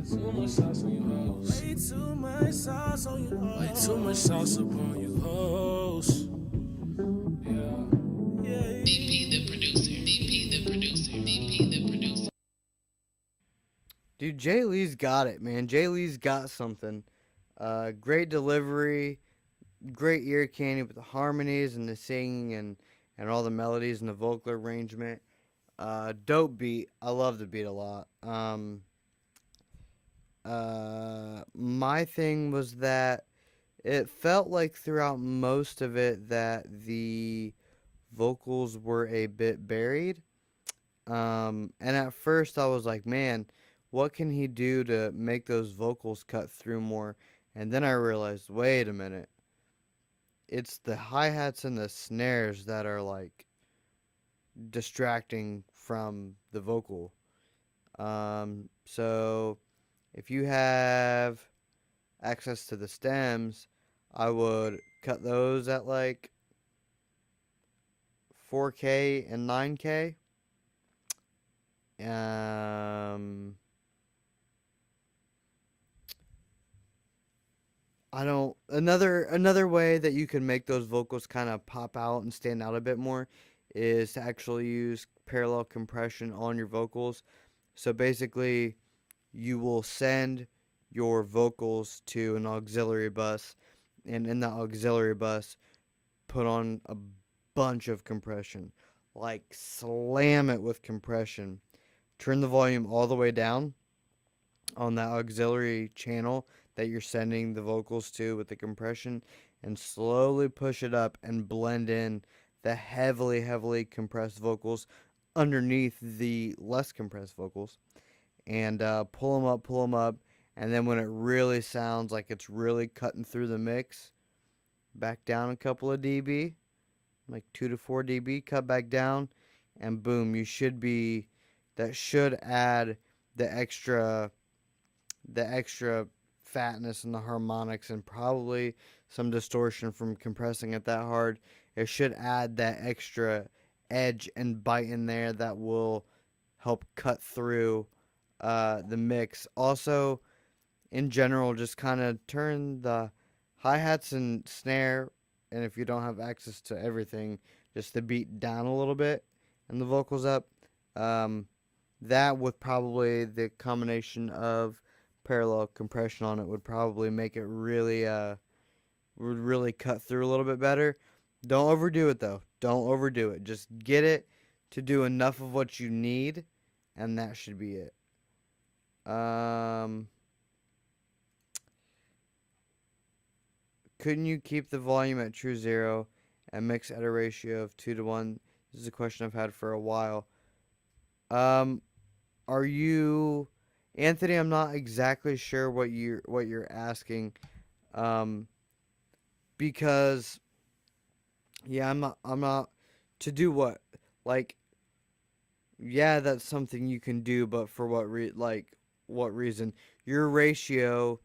Too much sauce on you hoes. Way too much sauce on you hoes. Way too much sauce upon you hoes. DP the producer. DP the producer. DP the producer. Dude, Jay Lee's got it, man. Jay Lee's got something. Great delivery, great ear candy with the harmonies and the singing and all the melodies and the vocal arrangement. Dope beat. I love the beat a lot. My thing was that it felt like throughout most of it that the vocals were a bit buried. And at first I was like, man, what can he do to make those vocals cut through more? And then I realized, wait a minute. It's the hi-hats and the snares that are like distracting from the vocal. So if you have access to the stems, I would cut those at like 4K and 9K. Another way that you can make those vocals kind of pop out and stand out a bit more is to actually use parallel compression on your vocals. So basically, you will send your vocals to an auxiliary bus, and in that auxiliary bus, put on a bunch of compression. Like, slam it with compression. Turn the volume all the way down on that auxiliary channel that you're sending the vocals to with the compression, and slowly push it up and blend in the heavily compressed vocals underneath the less compressed vocals, and pull them up, and then when it really sounds like it's really cutting through the mix, back down a couple of dB, like 2 to 4 dB, cut back down, and boom, that should add the extra fatness and the harmonics, and probably some distortion from compressing it that hard. It should add that extra edge and bite in there that will help cut through the mix. Also, in general, just kind of turn the hi-hats and snare, and if you don't have access to everything, just the beat down a little bit and the vocals up. that with probably the combination of parallel compression on it would probably make it really would really cut through a little bit better. Don't overdo it though. Don't overdo it. Just get it to do enough of what you need, and that should be it. Couldn't you keep the volume at true 0 and mix at a ratio of 2:1? This is a question I've had for a while. Are you, Anthony? I'm not exactly sure what you're asking. Because yeah, I'm not to do what? Like, yeah, that's something you can do, but for what reason? Your ratio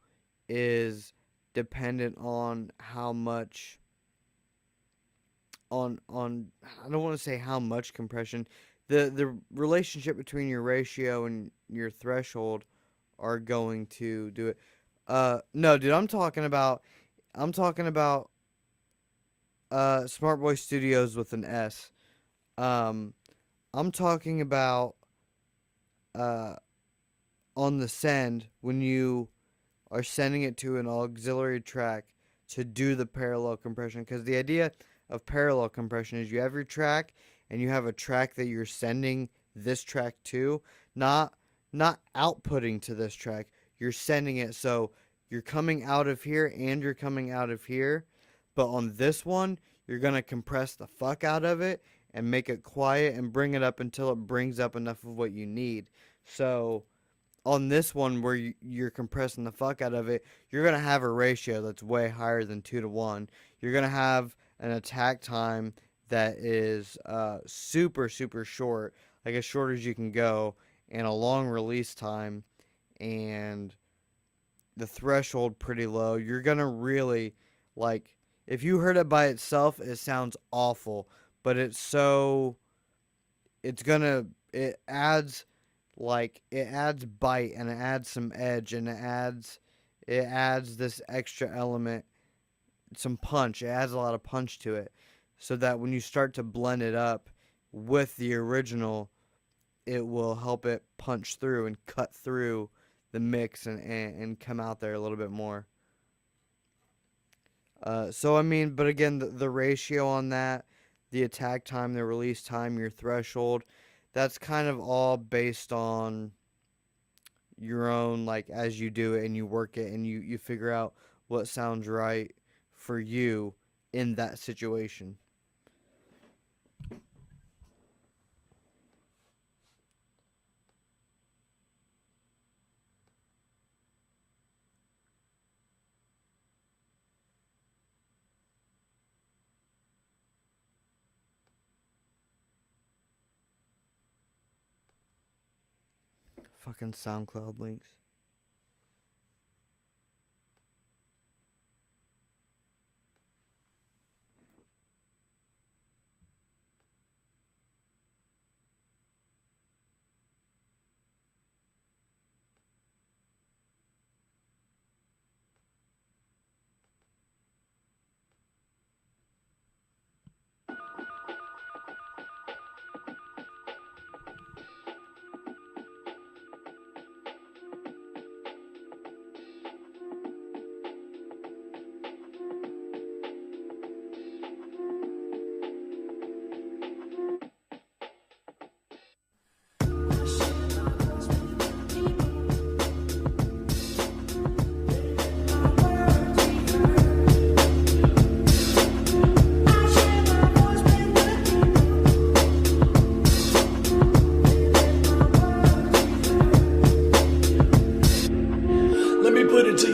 is dependent on how much on I don't want to say how much compression. The relationship between your ratio and your threshold are going to do it. No, dude, I'm talking about Smart Boy Studios with an S. I'm talking about on the send, when you are sending it to an auxiliary track to do the parallel compression. Because the idea of parallel compression is you have your track and you have a track that you're sending this track to, not outputting to this track. You're sending it, so you're coming out of here and you're coming out of here. But on this one, you're going to compress the fuck out of it and make it quiet and bring it up until it brings up enough of what you need. So on this one where you're compressing the fuck out of it, you're going to have a ratio that's way higher than 2:1. You're going to have an attack time that is super, super short, like as short as you can go, and a long release time, and the threshold pretty low. You're going to really, like, if you heard it by itself, it sounds awful, but it adds bite, and it adds some edge, and it adds this extra element, some punch. It adds a lot of punch to it, so that when you start to blend it up with the original, it will help it punch through and cut through the mix and come out there a little bit more. So I mean, but again, the ratio on that, the attack time, the release time, your threshold, that's kind of all based on your own, like, as you do it and you work it and you figure out what sounds right for you in that situation. Fucking SoundCloud links.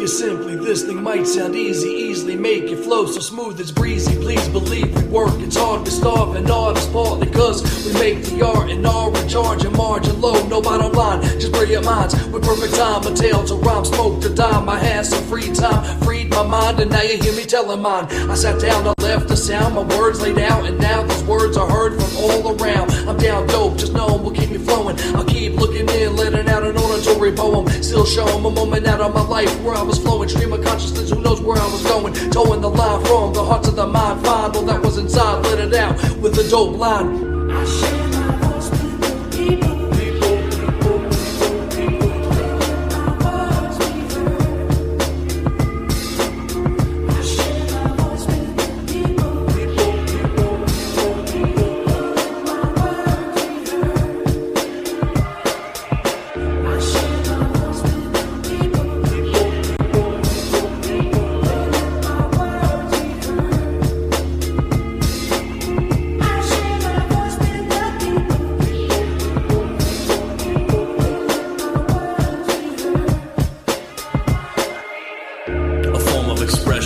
Simply, this thing might sound easy, easily make it flow so smooth it's breezy. Please believe we work, it's hard to starve and artists partly cause we make the art and are in charge and margin low, no bottom line, just brilliant minds with perfect time, a tale to rhyme, smoke to dime. I had some free time, freed my mind, and now you hear me telling mine. I sat down, I left the sound, my words laid out, and now those words are heard from all around. I'm down dope, just know will keep me flowing. I'll keep looking in, letting out an auditory poem, still show 'em a moment out of my life where I was flowing, stream of consciousness, who knows where I was going, towing the line from the heart to the mind, find all that was inside, let it out with a dope line. I share my voice with the people.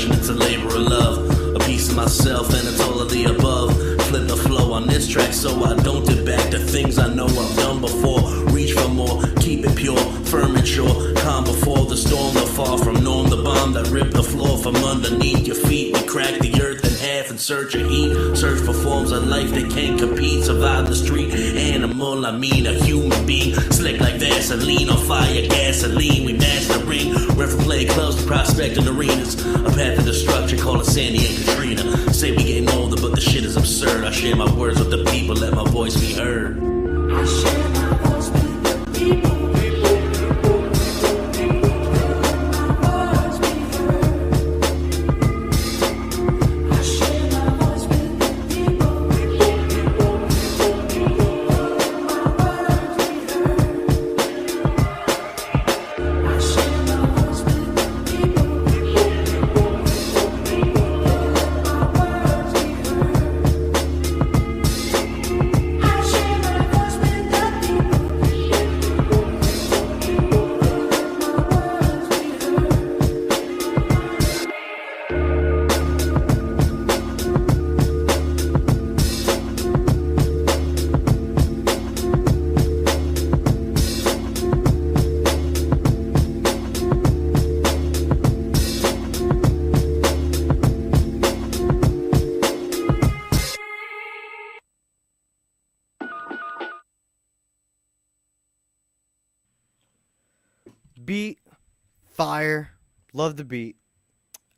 expression, it's a labor of love. A piece of myself and it's all of the above. Flip the flow on this track so I don't dip back to things I know I've done before. Reach for more, keep it pure, firm and sure. Calm before the storm, the fall from norm. The bomb that ripped the floor from underneath your feet. We crack the earth in half in search of heat. Search for forms of life that can't compete. Survive the street, animal, I mean a human being. Slick like Vaseline, on fire, gasoline. We mastering, went from playing clubs to prospecting arenas. A path of destruction, call it Sandy and Katrina. Say we getting older, but the shit is absurd. I share my words with the people, let my voice be heard. I share my voice with the people. Beat, fire, love the beat.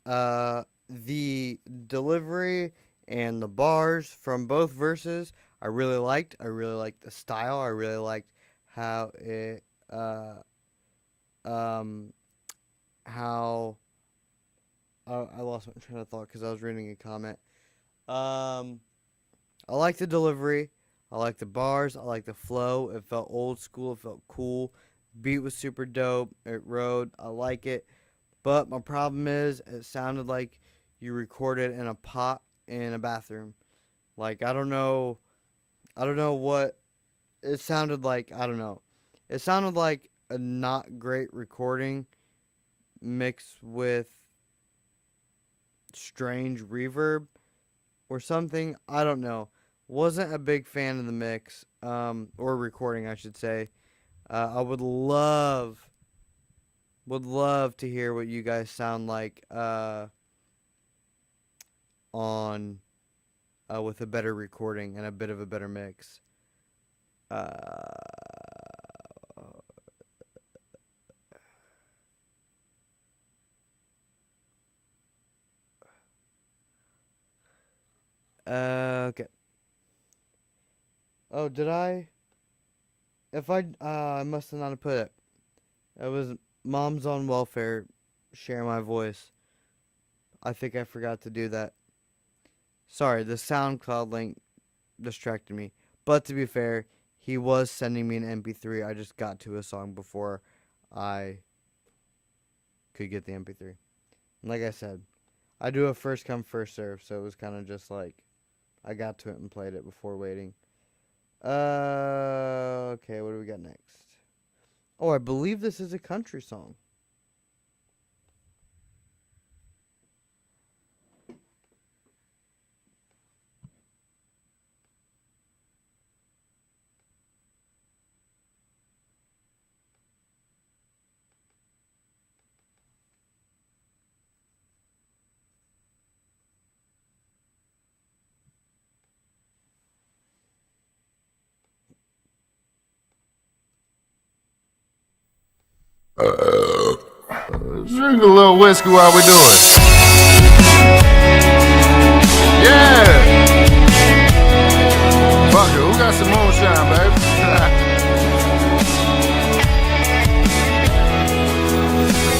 The delivery and the bars from both verses I really liked. I really liked the style. I really liked how it, how I lost my train of thought because I was reading a comment. I like the delivery. I like the bars. I like the flow. It felt old school. It felt cool. Beat was super dope. It rode. I like it. But my problem is it sounded like you recorded in a pot in a bathroom. Like, I don't know what it sounded like. I don't know. It sounded like a not great recording mixed with strange reverb or something. I don't know. Wasn't a big fan of the mix, or recording, I should say. I would love to hear what you guys sound like on with a better recording and a bit of a better mix. Okay. Oh, did I? I must have not put it. It was Moms on Welfare, Share My Voice. I think I forgot to do that. Sorry, the SoundCloud link distracted me. But to be fair, he was sending me an MP3. I just got to a song before I could get the MP3. And like I said, I do a first come, first serve, so it was kind of just like I got to it and played it before waiting. Okay, what do we got next? Oh, I believe this is a country song. Drink a little whiskey while we do it. Yeah. Fuck it, who got some moonshine, baby?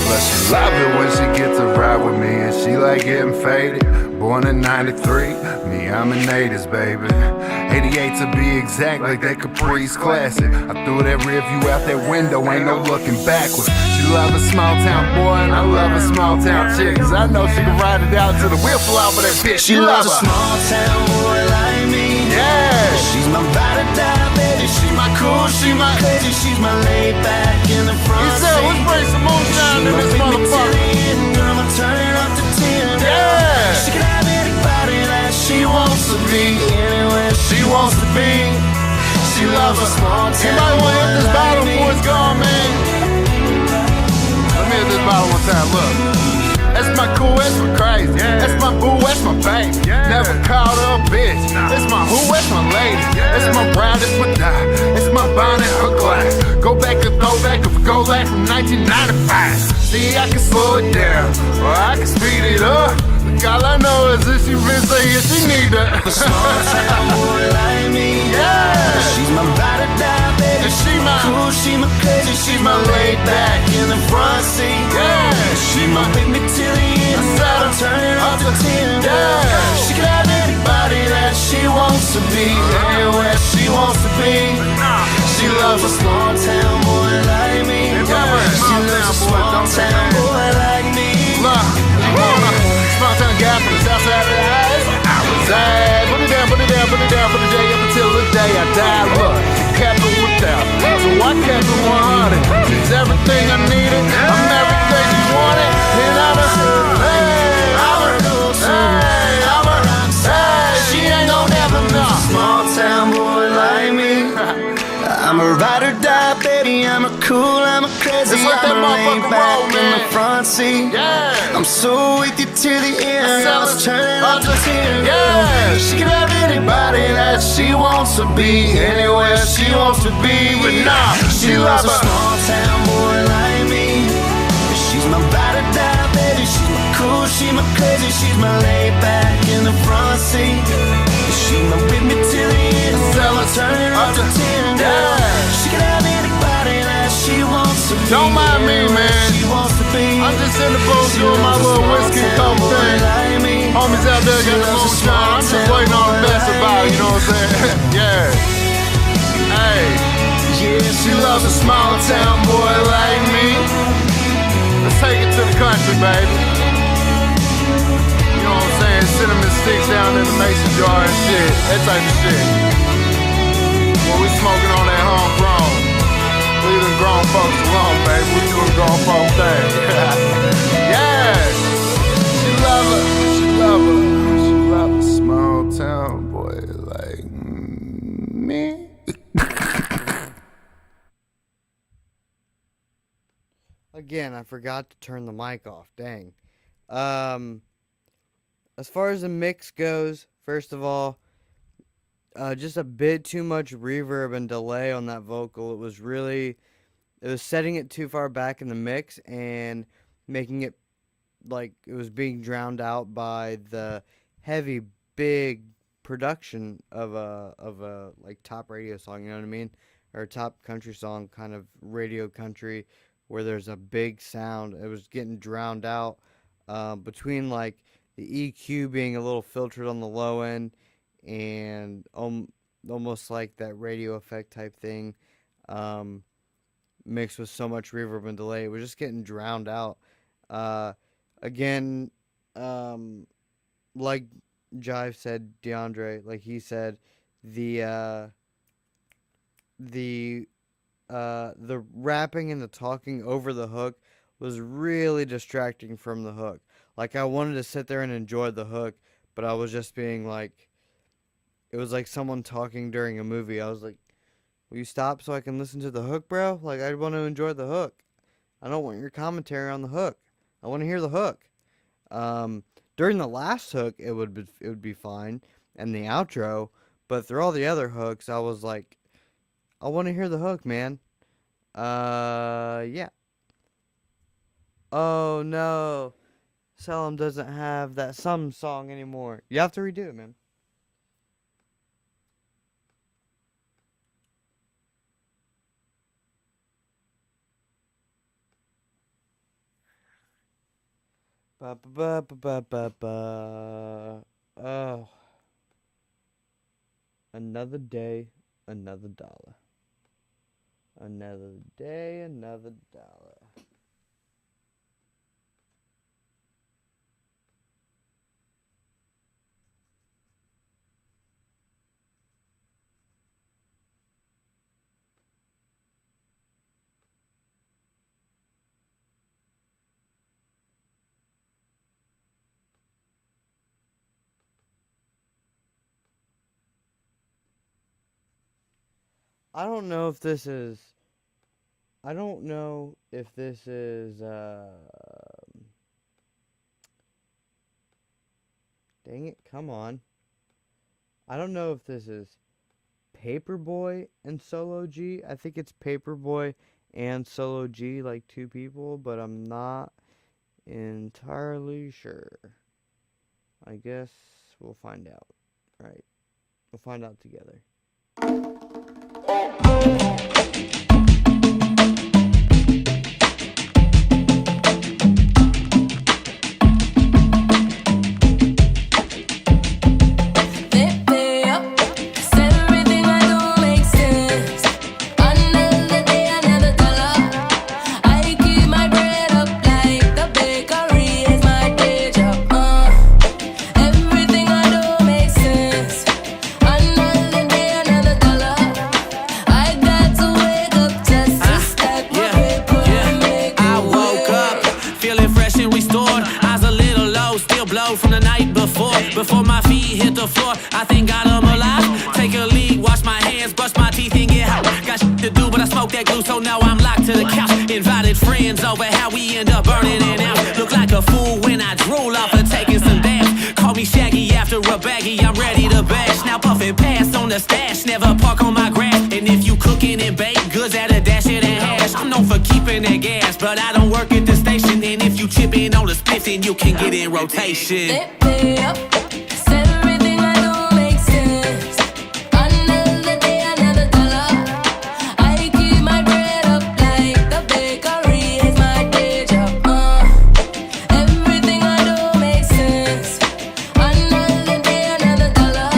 But she love it when she gets to ride with me, and she like getting faded. Born in 93, me, I'm an 80s, baby. 88 to be exact, like that Caprice classic. I threw that rear view out that window, ain't no looking backwards. She love a small town boy, and I love a small town chick, cause I know she can ride it out till the wheel fall out for that bitch. She loves a small town boy like me. Yeah. She's my ride or die, baby. She's my cool, she's my crazy, she's my laid back in the front seat. Let's bring some moonshine in this motherfucker. Girl, I'ma turn it up to 10. be anywhere she wants to be. She loves a small town. Anybody want to hit this bottle before it's gone, man? Let me hit this bottle one time, look. That's my cool, that's my crazy. That's my boo, that's my baby. Never called her a bitch. That's my who, that's my lady. That's my bride, that's my die. That's my bonnet, her glass. Go back to throwback, if we go back from 1995. See, I can slow it down, or I can speed it up. Look, all I know is that she been saying she need that. A small town boy like me. Yeah. She's my ride or die, baby. And she my cool, she my crazy, she's my laid back in the front seat. Yeah. She my with me till the end. I'm turning up to 10. Yeah. She can have anybody that she wants to be, anywhere she wants to be. She loves a small town boy like me. She loves a small town boy like me. Look, small town guy from the south side of the house. I reside. Put it down, put it down, put it down for the day up until the day I die. Look, kept it without. So I kept it 100. She's everything I needed. I'm everything she wanted. And I'm a she ain't gon' never know. Small town boy like me. I'm a ride or die, baby. I'm a cool, I'm a crazy. I'm a laid back in the front seat. Yeah. I'm so with you to the end. I was turning up the 10. Yeah. She can have anybody that she wants to be, anywhere she wants to be. But nah, she loves a small town boy like me. She's my ride or die, baby. She's my cool, she's my crazy, she's my laid back in the front seat. She my with me till the end. Tell her turning up to 10. Yeah. She can have anybody that she wants to be. Don't mind me, man. She wants to be. I'm just in the booth doing my little whiskey coke thing. Homies out there got the moonshine. I'm just waiting on the best about it, you know what I'm saying? Yeah. Hey. Yeah, she loves a small town boy like me. Let's take it to the country, baby. You know what I'm saying? Cinnamon sticks down in the mason jar and shit. That type of shit. Well, we smoking on that homegrown. Leaving grown folks alone, baby. We doing grown folk thing. Yeah. She love her. She love her. She love a small town boy like me. Again, I forgot to turn the mic off. Dang. As far as the mix goes, first of all, just a bit too much reverb and delay on that vocal. It was setting it too far back in the mix and making it like it was being drowned out by the heavy, big production of a like top radio song, you know what I mean? Or a top country song, kind of radio country, where there's a big sound. It was getting drowned out between like the EQ being a little filtered on the low end and almost like that radio effect type thing mixed with so much reverb and delay. It was just getting drowned out. Again, like Jive said, DeAndre, like he said, the rapping and the talking over the hook was really distracting from the hook. Like, I wanted to sit there and enjoy the hook, but I was just being like, it was like someone talking during a movie. I was like, will you stop so I can listen to the hook, bro? Like, I want to enjoy the hook. I don't want your commentary on the hook. I want to hear the hook. During the last hook, it would be fine, and the outro, but through all the other hooks, I was like, I want to hear the hook, man. Yeah. Oh, no. Selim doesn't have that Some song anymore. You have to redo it, man. Ba ba ba ba ba ba. Oh. Another day, another dollar. Another day, another dollar. I don't know if this is. I don't know if this is. Dang it! Come on. I don't know if this is Paperboy and Solo G. I think it's Paperboy and Solo G, like two people, but I'm not entirely sure. I guess we'll find out. Right. We'll find out together. From the night before my feet hit the floor, I thank God I'm alive. Take a leak, wash my hands, brush my teeth and get out. Got shit to do, but I smoke that glue, so now I'm locked to the couch. Invited friends over, how we end up burning it out. Look like a fool when I drool off of taking some baths. Call me Shaggy after a baggie, I'm ready to bash. Now puffin' pass on the stash, never park on my grass. And if you cooking and bake goods at a dash it and hash, I'm known for keeping that gas, but I don't work at the station. And if you chippin' on the spliff, then you can get in rotation. Everything I do makes sense. Another day, another dollar. I keep my bread up like the bakery is my day job. Everything I do makes sense. Another day, another dollar.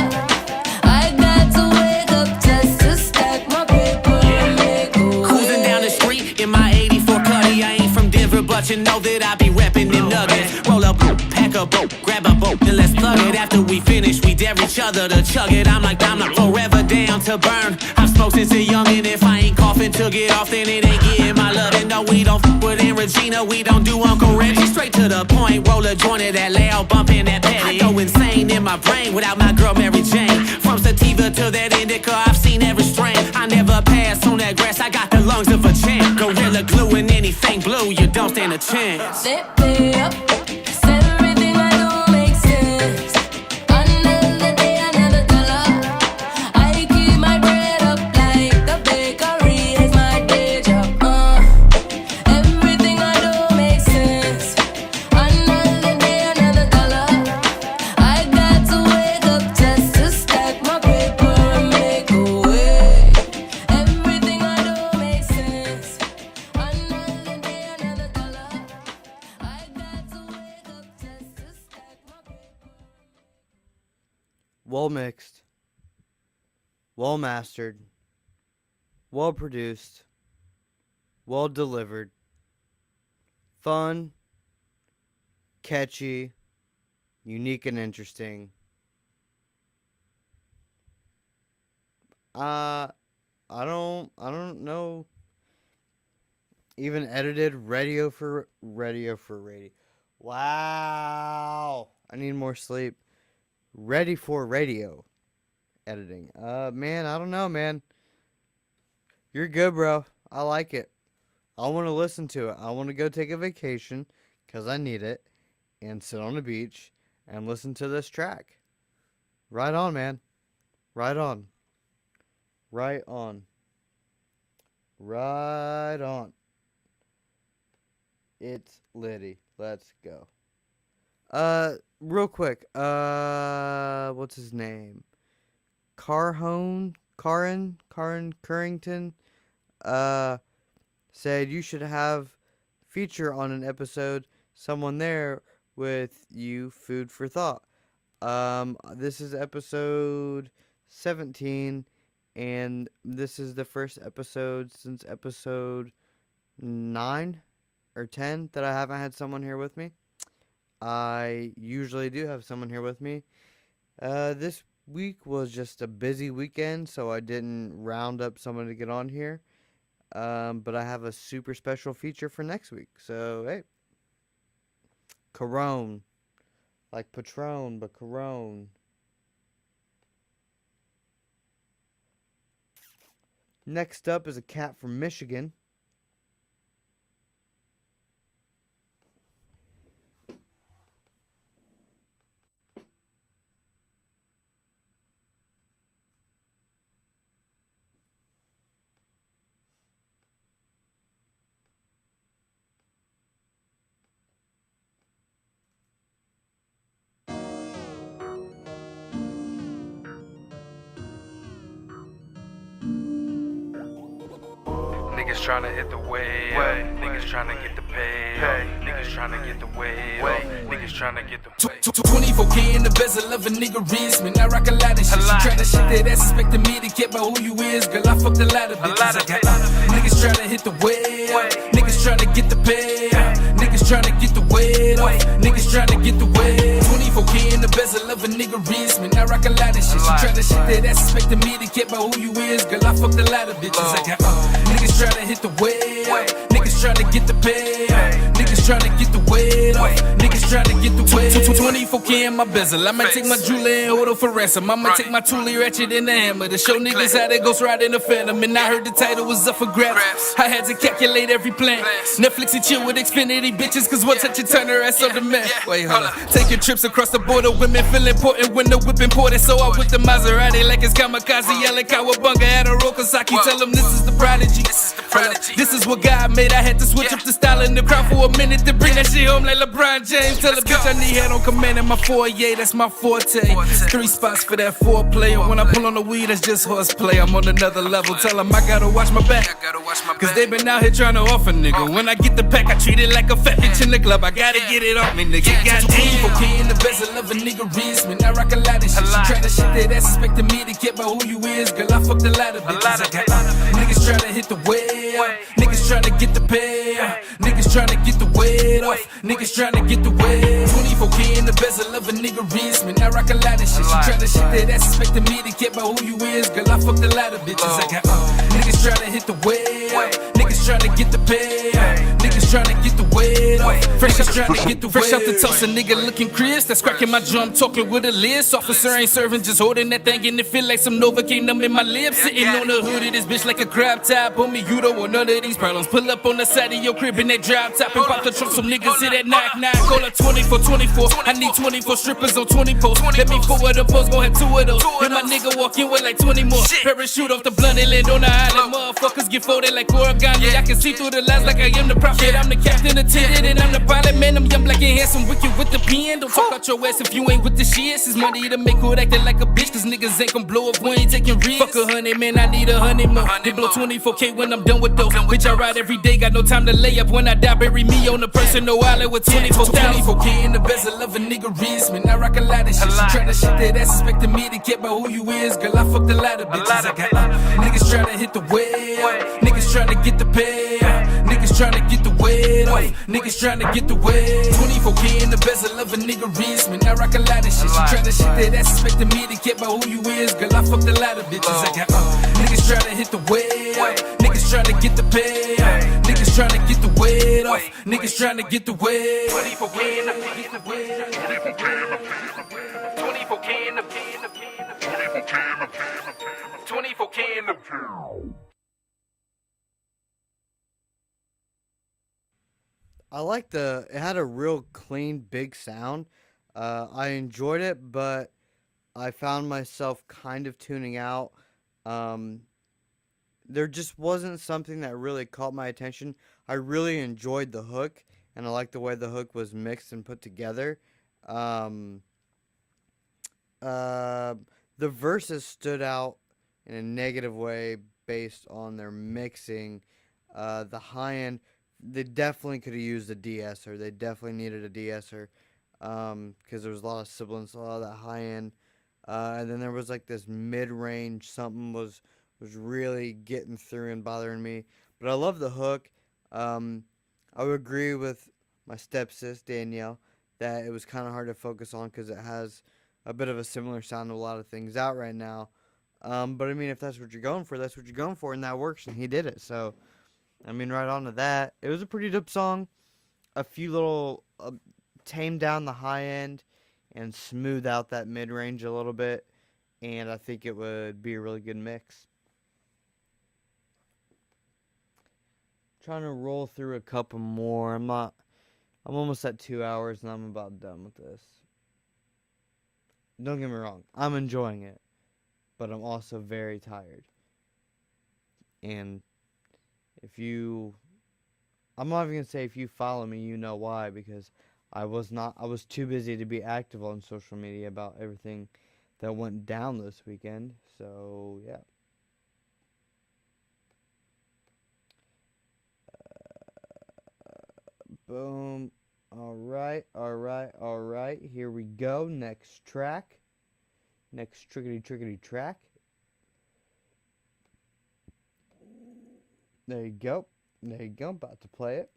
I got to wake up just to stack my paper and make a way. Cruising down the street in my 84 Cuddy. I ain't from Denver, but you know that I be reppin' them nuggets. Roll up, pack a boat, grab a boat, then let's plug it. After we finish, we dare each other to chug it. I'm like forever down to burn. I've smoked since a youngin'. If I ain't coughing to get off, then it ain't getting my love. And no, we don't f with Aunt Regina, we don't do Uncle Reggie. Straight to the point, roll a joint of that loud, bumpin' that petty. I go insane in my brain without my girl Mary Jane. From sativa to that indica, I've seen every strain. I never pass on that grass, I got the lungs of a champ. Gorilla glue and anything blue, you don't stand a chance. Zip me up. Everything I do makes sense. Another day, another dollar. I keep my bread up like the bakery is my day job. Everything I do makes sense. Another day, another dollar. I got to wake up just to stack my paper and make a way. Everything I do makes sense. Another day, another dollar. I got to wake up just to stack my paper. Well mixed, well mastered, well produced, well delivered, fun, catchy, unique and interesting. I don't know. Even edited radio for radio. Wow. I need more sleep. Ready for radio editing. Man, I don't know, man. You're good, bro. I like it. I want to listen to it. I want to go take a vacation because I need it and sit on the beach and listen to this track. Right on, man. Right on. Right on. Right on. It's Liddy. Let's go. Real quick. What's his name? Karen Currington. Said you should have feature on an episode. Someone there with you. Food for thought. This is episode 17, and this is the first episode since episode 9 or 10 that I haven't had someone here with me. I usually do have someone here with me. This week was just a busy weekend, so I didn't round up someone to get on here. But I have a super special feature for next week. So, hey. Corone. Like Patron, but Corone. Next up is a cat from Michigan. Niggas tryna hit the way up. Niggas tryna get the pay up. Niggas tryna get the way up. Niggas tryna get the pay. 24K in the bezel of a nigga wrist. Man, I rock a lot of shit. She tryna shit that ass, expecting me to get by who you is. Girl, I fucked a lot of bitches. I got niggas tryna hit the way up. Niggas tryna get the pay up. Niggas tryna get the weight off. Niggas tryna get the way. 24K in the bezel of a nigga wrist. Man, I rock a lot of shit. She tryna shit that ass, expecting me to get by who you is. Girl, I fucked a lot of bitches. I got niggas tryna hit the way up. Niggas tryna get the pay up. Niggas tryna get the weight off. Niggas tryna get the weight. 24K in my bezel. I might take my jewelry and hold her for ransom. I might take my toolie ratchet and the hammer to show niggas how they ghost ride in the phantom. And I heard the title was up for grabs. I had to calculate every plan. Netflix and chill with Xfinity bitches, cause one touch and turn her ass on the man. Wait, hold up. Taking trips across the border, women feel important when the whip imported. So I whip the Maserati like it's kamikaze. Yelling cowabunga at a Rokosaki. Tell them this is the prodigy. This is what God made. I had to switch up the style in the crowd for a minute to bring that shit home like LeBron James. Tell a bitch I need head on command in my foyer, that's my forte. 3 spots for that foreplay. And when I pull on the weed, that's just horseplay. I'm on another level. Tell them I gotta watch my back, cause they been out here trying to offer nigga. When I get the pack, I treat it like a fat bitch in the club. I gotta get it off me, nigga. Goddamn. 24K in the bezel of a nigga wrist. Man, I rock a lot of shit. She tryna shit that ass, expecting me to get by who you is. Girl, I fucked a lot of bitches. I got niggas tryna hit the way up. Niggas tryna get the pay up. Niggas tryna get the weight off. Niggas tryna get the weight. 24K in the bezel of a nigga wrist. Man, I rock a lot of shit. She tryna shit that ass, expecting me to get by who you is. Girl, I fucked a lot of bitches. I got niggas tryna hit the way up. Niggas tryna get the pay up. Niggas tryna get the weight off. Fresh out tryna get the fresh out the toast. A nigga looking crisp. That's cracking my drum, talking with a list. Officer ain't serving, just holding that thing and it feel like some Novocaine numb in my lips. Sitting on the hood of this bitch like a crab top. On me, you don't want none of these problems. Pull up on the side of your crib in that drop top and pop the trunk. Some niggas hit that knock knock. Call her 24. I need 24 strippers on 20 posts. Let me forward the post, gon' have 2 of those. Then my nigga walk in with like 20 more. Parachute off the blunt and land on the island. Motherfuckers get folded like origami. I can see through the lies like I am the prophet. I'm the captain attendant and I'm the pilot. Man, I'm young, black and handsome, wicked with the pen. Don't talk out your ass if you ain't with the shit. It's money to make hood acting like a bitch, cause niggas ain't gon' blow up when ain't taking risks. Fuck 100, man, I need 100 more. They blow 24K when I'm done with those. Bitch, I ride every day, got no time to lay up. When I die, bury me on the personal island with 24K in the bezel of a nigga wrist. Man, I rock a lot of shit. She tryna shit that ass, expecting me to get by who you is. Girl, I fucked a lot of bitches. I got niggas tryna hit the way up. Niggas tryna get the pay up. Niggas tryna get the weight off. Niggas tryna get the weight. 24K in the bezel of a nigga wrist. Man, I rock a lot of shit. She tryna shit that ass, expecting me to get by who you is. Girl, I fucked a lot of bitches. I got niggas tryna hit the way up. Niggas tryna get the pay up. Niggas tryna get the weight off. Niggas tryna get the weight. 24K in the 24K in the 24K in the I like it had a real clean, big sound. I enjoyed it, but I found myself kind of tuning out. There just wasn't something that really caught my attention. I really enjoyed the hook, and I liked the way the hook was mixed and put together. The verses stood out in a negative way based on their mixing. The high end, they definitely could have used a de-esser. They definitely needed a de-esser because there was a lot of sibilance, a lot of that high end. And then there was like this mid-range, something was really getting through and bothering me. But I love the hook. I would agree with my stepsis, Danielle, that it was kind of hard to focus on because it has a bit of a similar sound to a lot of things out right now. But I mean, if that's what you're going for, that's what you're going for, and that works, and he did it. So, I mean, right on to that. It was a pretty dope song. A few little tame down the high end and smooth out that mid-range a little bit, and I think it would be a really good mix. trying to roll through a couple more. I'm almost at 2 hours and I'm about done with this. Don't get me wrong, I'm enjoying it, but I'm also very tired. And I'm not even going to say if you follow me, you know why, because I was too busy to be active on social media about everything that went down this weekend. So, yeah. Boom. All right. Here we go. Next track. Next trickety track. There you go. About to play it.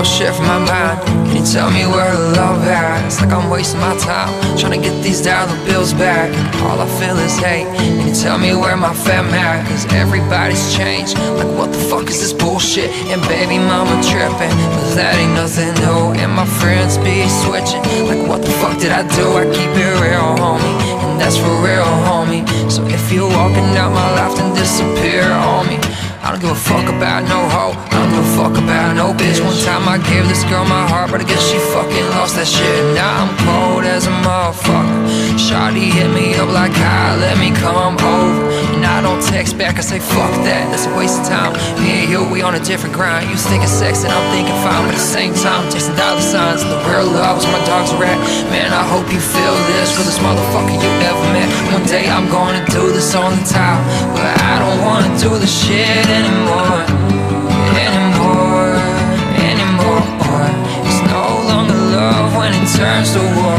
Shit from my mind. Can you tell me where the love at? It's like I'm wasting my time trying to get these dollar bills back. All I feel is hate. Can you tell me where my fam at? Cause everybody's changed. Like what the fuck is this bullshit? And baby mama tripping, but that ain't nothing new. And my friends be switching. Like what the fuck did I do? I keep it real, homie, and that's for real, homie. So if you're walking down my life, then disappear on me. I don't give a fuck about no hoe, I don't give a fuck about no bitch. One time I gave this girl my heart, but I guess she fucking lost that shit. Now I'm cold as a motherfucker. Shawty hit me up like, hi, let me come over. And I don't text back, I say fuck that, that's a waste of time. Me and you, we on a different grind. You thinking sex and I'm thinking fine, but at the same time chasing dollar signs. And the real love is where my dogs are at. Man, I hope you feel this for this motherfucker you ever met. One day I'm gonna do this on the top, but I don't wanna do the shit anymore. It's no longer love when it turns to war.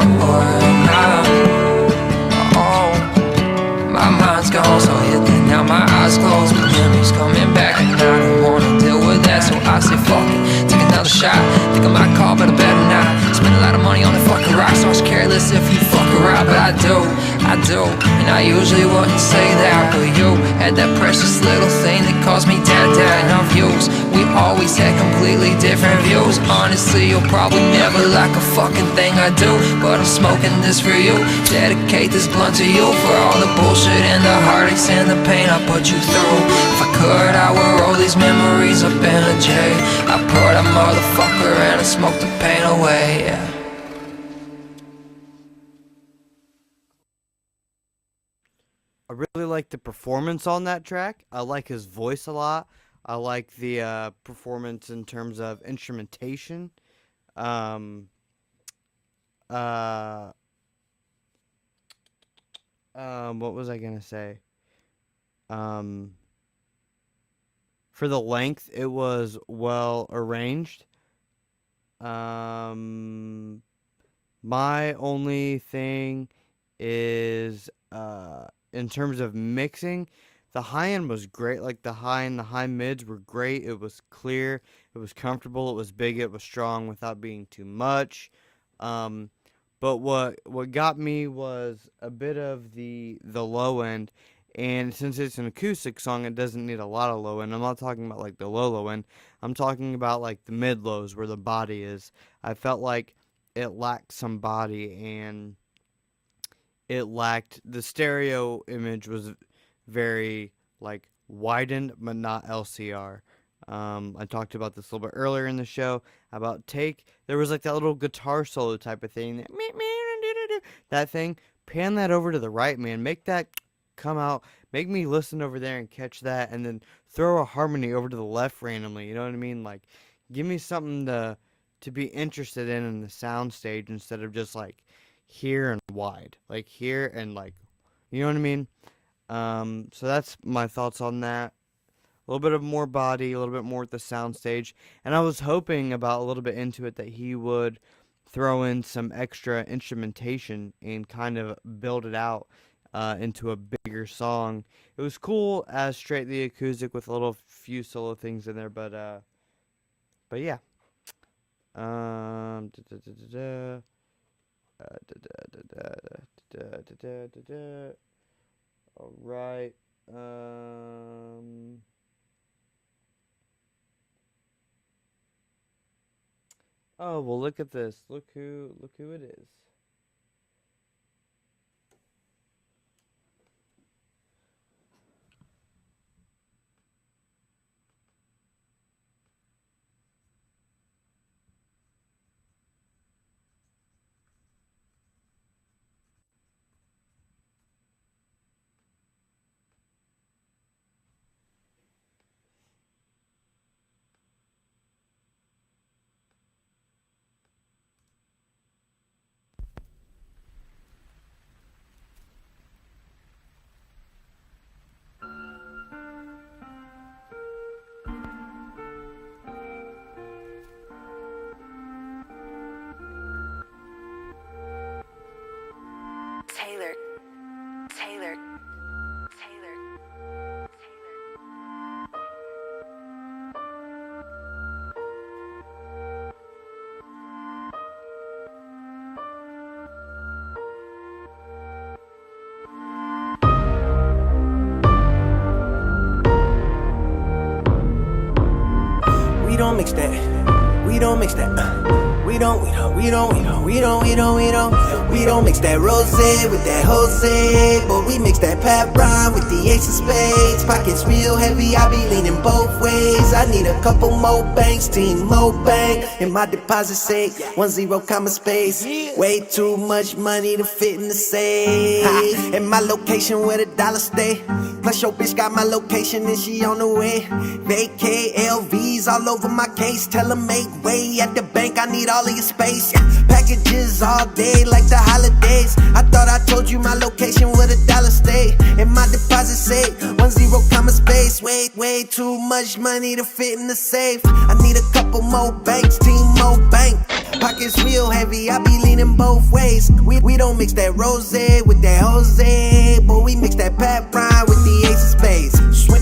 My mind's gone, so hit that now my eyes closed. But memories coming back and I don't wanna deal with that. So I say fuck it, take another shot. Think I might call, but I better not. Spend a lot of money on the fucking rock, so I was careless if you fuck around. But I do, and I usually wouldn't say that, but you had that precious little thing that caused me dad and our views. We always had completely different views. Honestly, you'll probably never like a fucking thing I do, but I'm smoking this for you. Dedicate this blunt to you for all the bullshit and the heartaches and the pain I put you through. If I could, I would roll these memories up in a J. I pour that motherfucker and I smoke the pain away, yeah. I really like the performance on that track. I like his voice a lot. I like the performance in terms of instrumentation. What was I gonna say? For the length, it was well arranged. My only thing is in terms of mixing, the high end was great. Like the high and the high mids were great. It was clear, it was comfortable, it was big, it was strong without being too much. But what got me was a bit of the low end. And since it's an acoustic song, it doesn't need a lot of low end. I'm not talking about like the low end. I'm talking about like the mid lows where the body is. I felt like it lacked some body, and it lacked, the stereo image was very like widened but not LCR. I talked about this a little bit earlier in the show about there was like that little guitar solo type of thing, that thing, pan that over to the right, man, make that come out, make me listen over there and catch that, and then throw a harmony over to the left randomly, you know what I mean? Like, give me something to be interested in the sound stage instead of just like here and wide, like here and like, you know what I mean? So that's my thoughts on that. A little bit of more body, a little bit more at the sound stage, and I was hoping about a little bit into it that he would throw in some extra instrumentation and kind of build it out into a bigger song. It was cool as straight the acoustic with a little few solo things in there, but yeah. All right. Oh well, look at this. Look who it is. Taylor. We don't mix that. We don't mix that. We don't mix that rosé with that Jose, but we mix that Pat Brown with the ace of spades. Pockets real heavy, I be leaning both ways. I need a couple more banks, team more bank, and my deposit say 10 comma space. Way too much money to fit in the safe. And my location where the dollar stay. Plus your bitch got my location and she on the way. Vacay LVs all over my case. Tell her make way at the bank, I need all of your space. Packages all day like the holidays. I thought I told you my location where the dollar stay. And my deposit say 10 comma space. Way too much money to fit in the safe. I need a couple more banks, team more bank. Pockets real heavy, I be leaning both ways. We don't mix that rosé with that Jose, but we mix that Pat Brown with the ace of spades.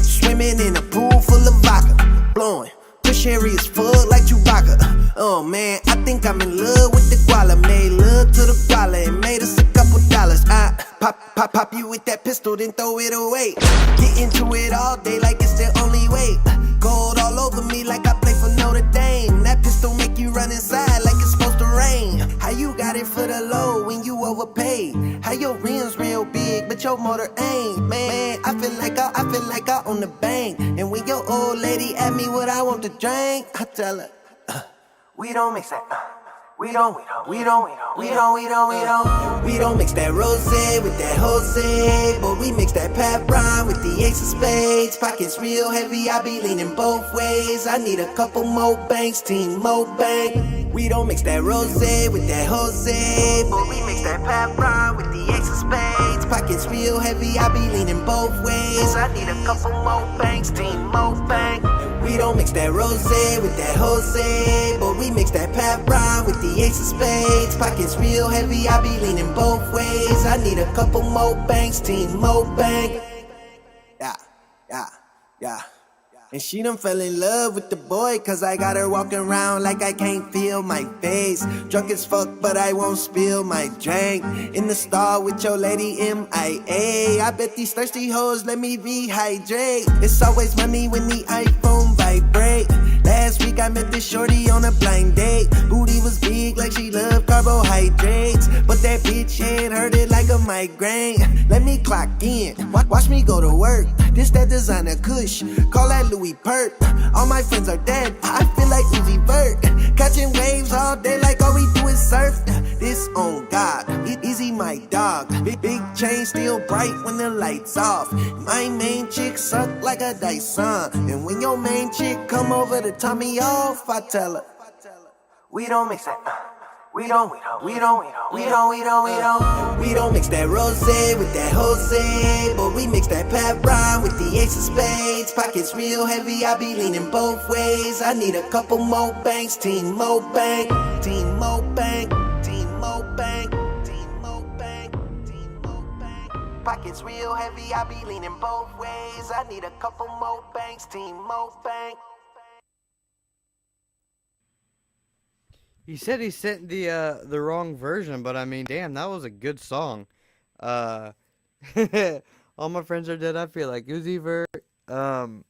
Swimming in a pool full of vodka, blowing. Push area is full like Chewbacca. Oh man, I think I'm in love with the guala. Made love to the guala and made us a couple dollars. I pop you with that pistol, then throw it away. Get into it all day like it's the only way. Gold all over me like I play for Notre Dame. That pistol make you run inside like it's supposed to rain. How you got it for the low when you overpaid? How your rims real big but your motor ain't? Man, I feel like I on the bank. And when your old lady ask me what I want to drink, I tell her, we don't mix that. We don't mix that rosé with that Jose, but we mix that Pat Brown with the ace of spades. Pockets real heavy, I be leaning both ways. I need a couple more banks, team more bank. We don't mix that rosé with that Jose, but we mix that Pat Brown with the ace of spades. Pockets real heavy, I be leaning both ways. I need a couple more banks, team more bank. We don't mix that rosé with that Jose, but we mix that Pat Brown with the ace of spades. Pockets real heavy, I be leaning both ways. I need a couple more banks, team more bank. Yeah. And she done fell in love with the boy, cause I got her walking around like I can't feel my face. Drunk as fuck, but I won't spill my drink. In the star with your lady MIA. I bet these thirsty hoes let me rehydrate. It's always money when the iPhone vibrate. Last week I met this shorty on a blind date. Booty was big like she loved carbohydrates, but that bitch head hurt it like a migraine. Let me clock in, watch me go to work. This that designer kush, call that Louis Perk. All my friends are dead, I feel like Uzi Vert. Catching waves all day like all we do is surf. This on God, Easy my dog. Big chain still bright when the lights off. My main chick suck like a Dyson. And when your main chick come over to top me off, I tell her, we don't mix that. We don't mix that rosé with that Jose, but we mix that Pat Brown with the ace of spades. Pockets real heavy, I be leaning both ways. I need a couple more banks, team more bank, team more bank, team more bank, team more bank, team more bank. Pockets real heavy, I be leaning both ways. I need a couple more banks, team more bank. He said he sent the wrong version, but I mean, damn, that was a good song. All my friends are dead. I feel like Uzi Vert. Um,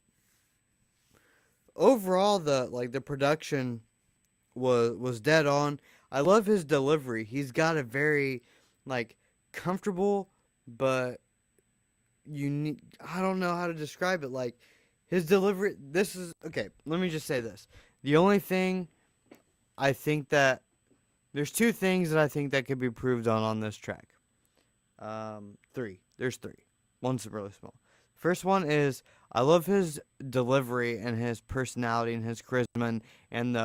Overall, the production was dead on. I love his delivery. He's got a very like comfortable but unique. I don't know how to describe it. Like his delivery. This is okay. Let me just say this. The only thing I think that there's two things that I think that could be improved on this track. Three. There's three. One's really small. First one is I love his delivery and his personality and his charisma and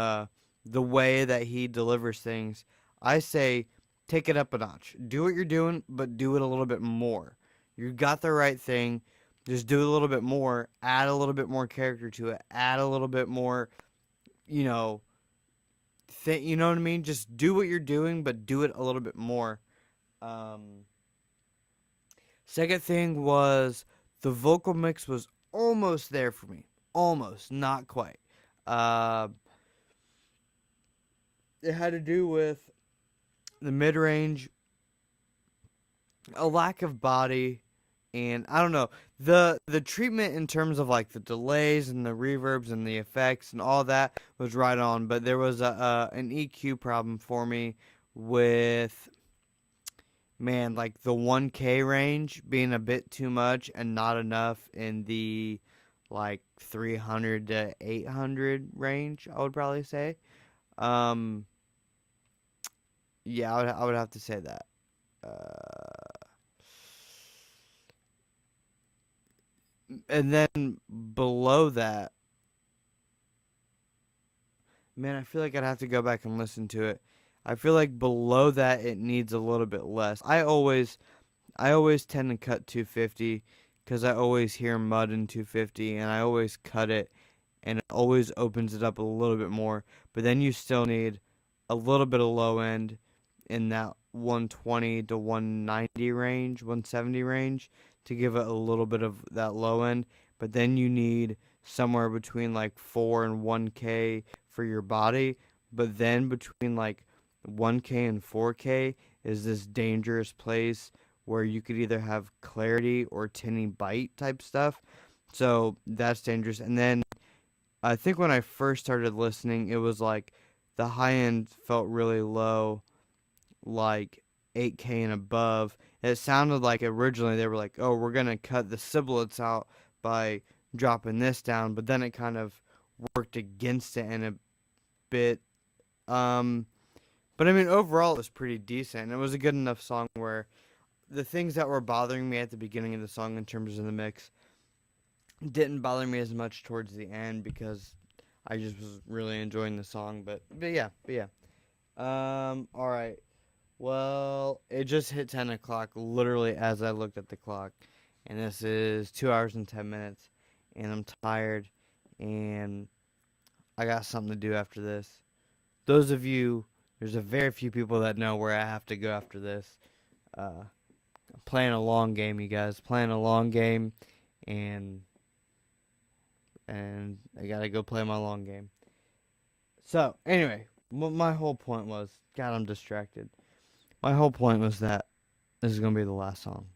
the way that he delivers things. I say take it up a notch. Do what you're doing, but do it a little bit more. You got the right thing. Just do it a little bit more. Add a little bit more character to it. Add a little bit more, you know, you know what I mean? Just do what you're doing, but do it a little bit more. Second thing was the vocal mix was almost there for me. Almost, not quite. It had to do with the mid-range, a lack of body, and I don't know. The treatment in terms of like the delays and the reverbs and the effects and all that was right on, but there was an EQ problem for me with like the 1K range being a bit too much and not enough in the like 300 to 800 range, I would probably say. Yeah, I would have to say that. And then below that, man, I feel like I'd have to go back and listen to it. I feel like below that it needs a little bit less. I always tend to cut 250 because I always hear mud in 250 and I always cut it and it always opens it up a little bit more. But then you still need a little bit of low end in that 120 to 190 range, 170 range to give it a little bit of that low end. But then you need somewhere between like 4 and 1K for your body. But then between like 1K and 4K is this dangerous place where you could either have clarity or tinny bite type stuff. So that's dangerous. And then I think when I first started listening, it was like the high end felt really low, like 8K and above. It sounded like originally they were like, oh, we're going to cut the sibilants out by dropping this down. But then it kind of worked against it in a bit. But I mean, overall, it was pretty decent. It was a good enough song where the things that were bothering me at the beginning of the song in terms of the mix didn't bother me as much towards the end because I just was really enjoying the song. But yeah. All right. Well, it just hit 10 o'clock literally as I looked at the clock. And this is 2 hours and 10 minutes. And I'm tired. And I got something to do after this. Those of you, there's a very few people that know where I have to go after this. I'm playing a long game, you guys. Playing a long game. And I gotta go play my long game. So, anyway, what my whole point was, God, I'm distracted. My whole point was that this is gonna be the last song.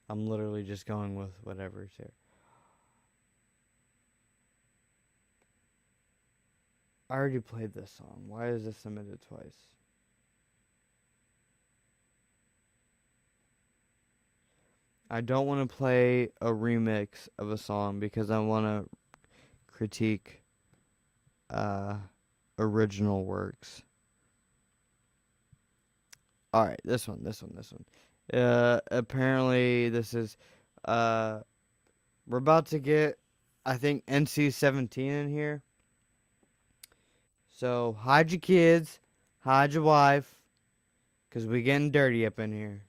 I'm literally just going with whatever's here. I already played this song. Why is this submitted twice? I don't want to play a remix of a song because I want to critique original works. Alright, this one. Apparently this is, we're about to get, I think, NC-17 in here. So, hide your kids, hide your wife, because we getting dirty up in here.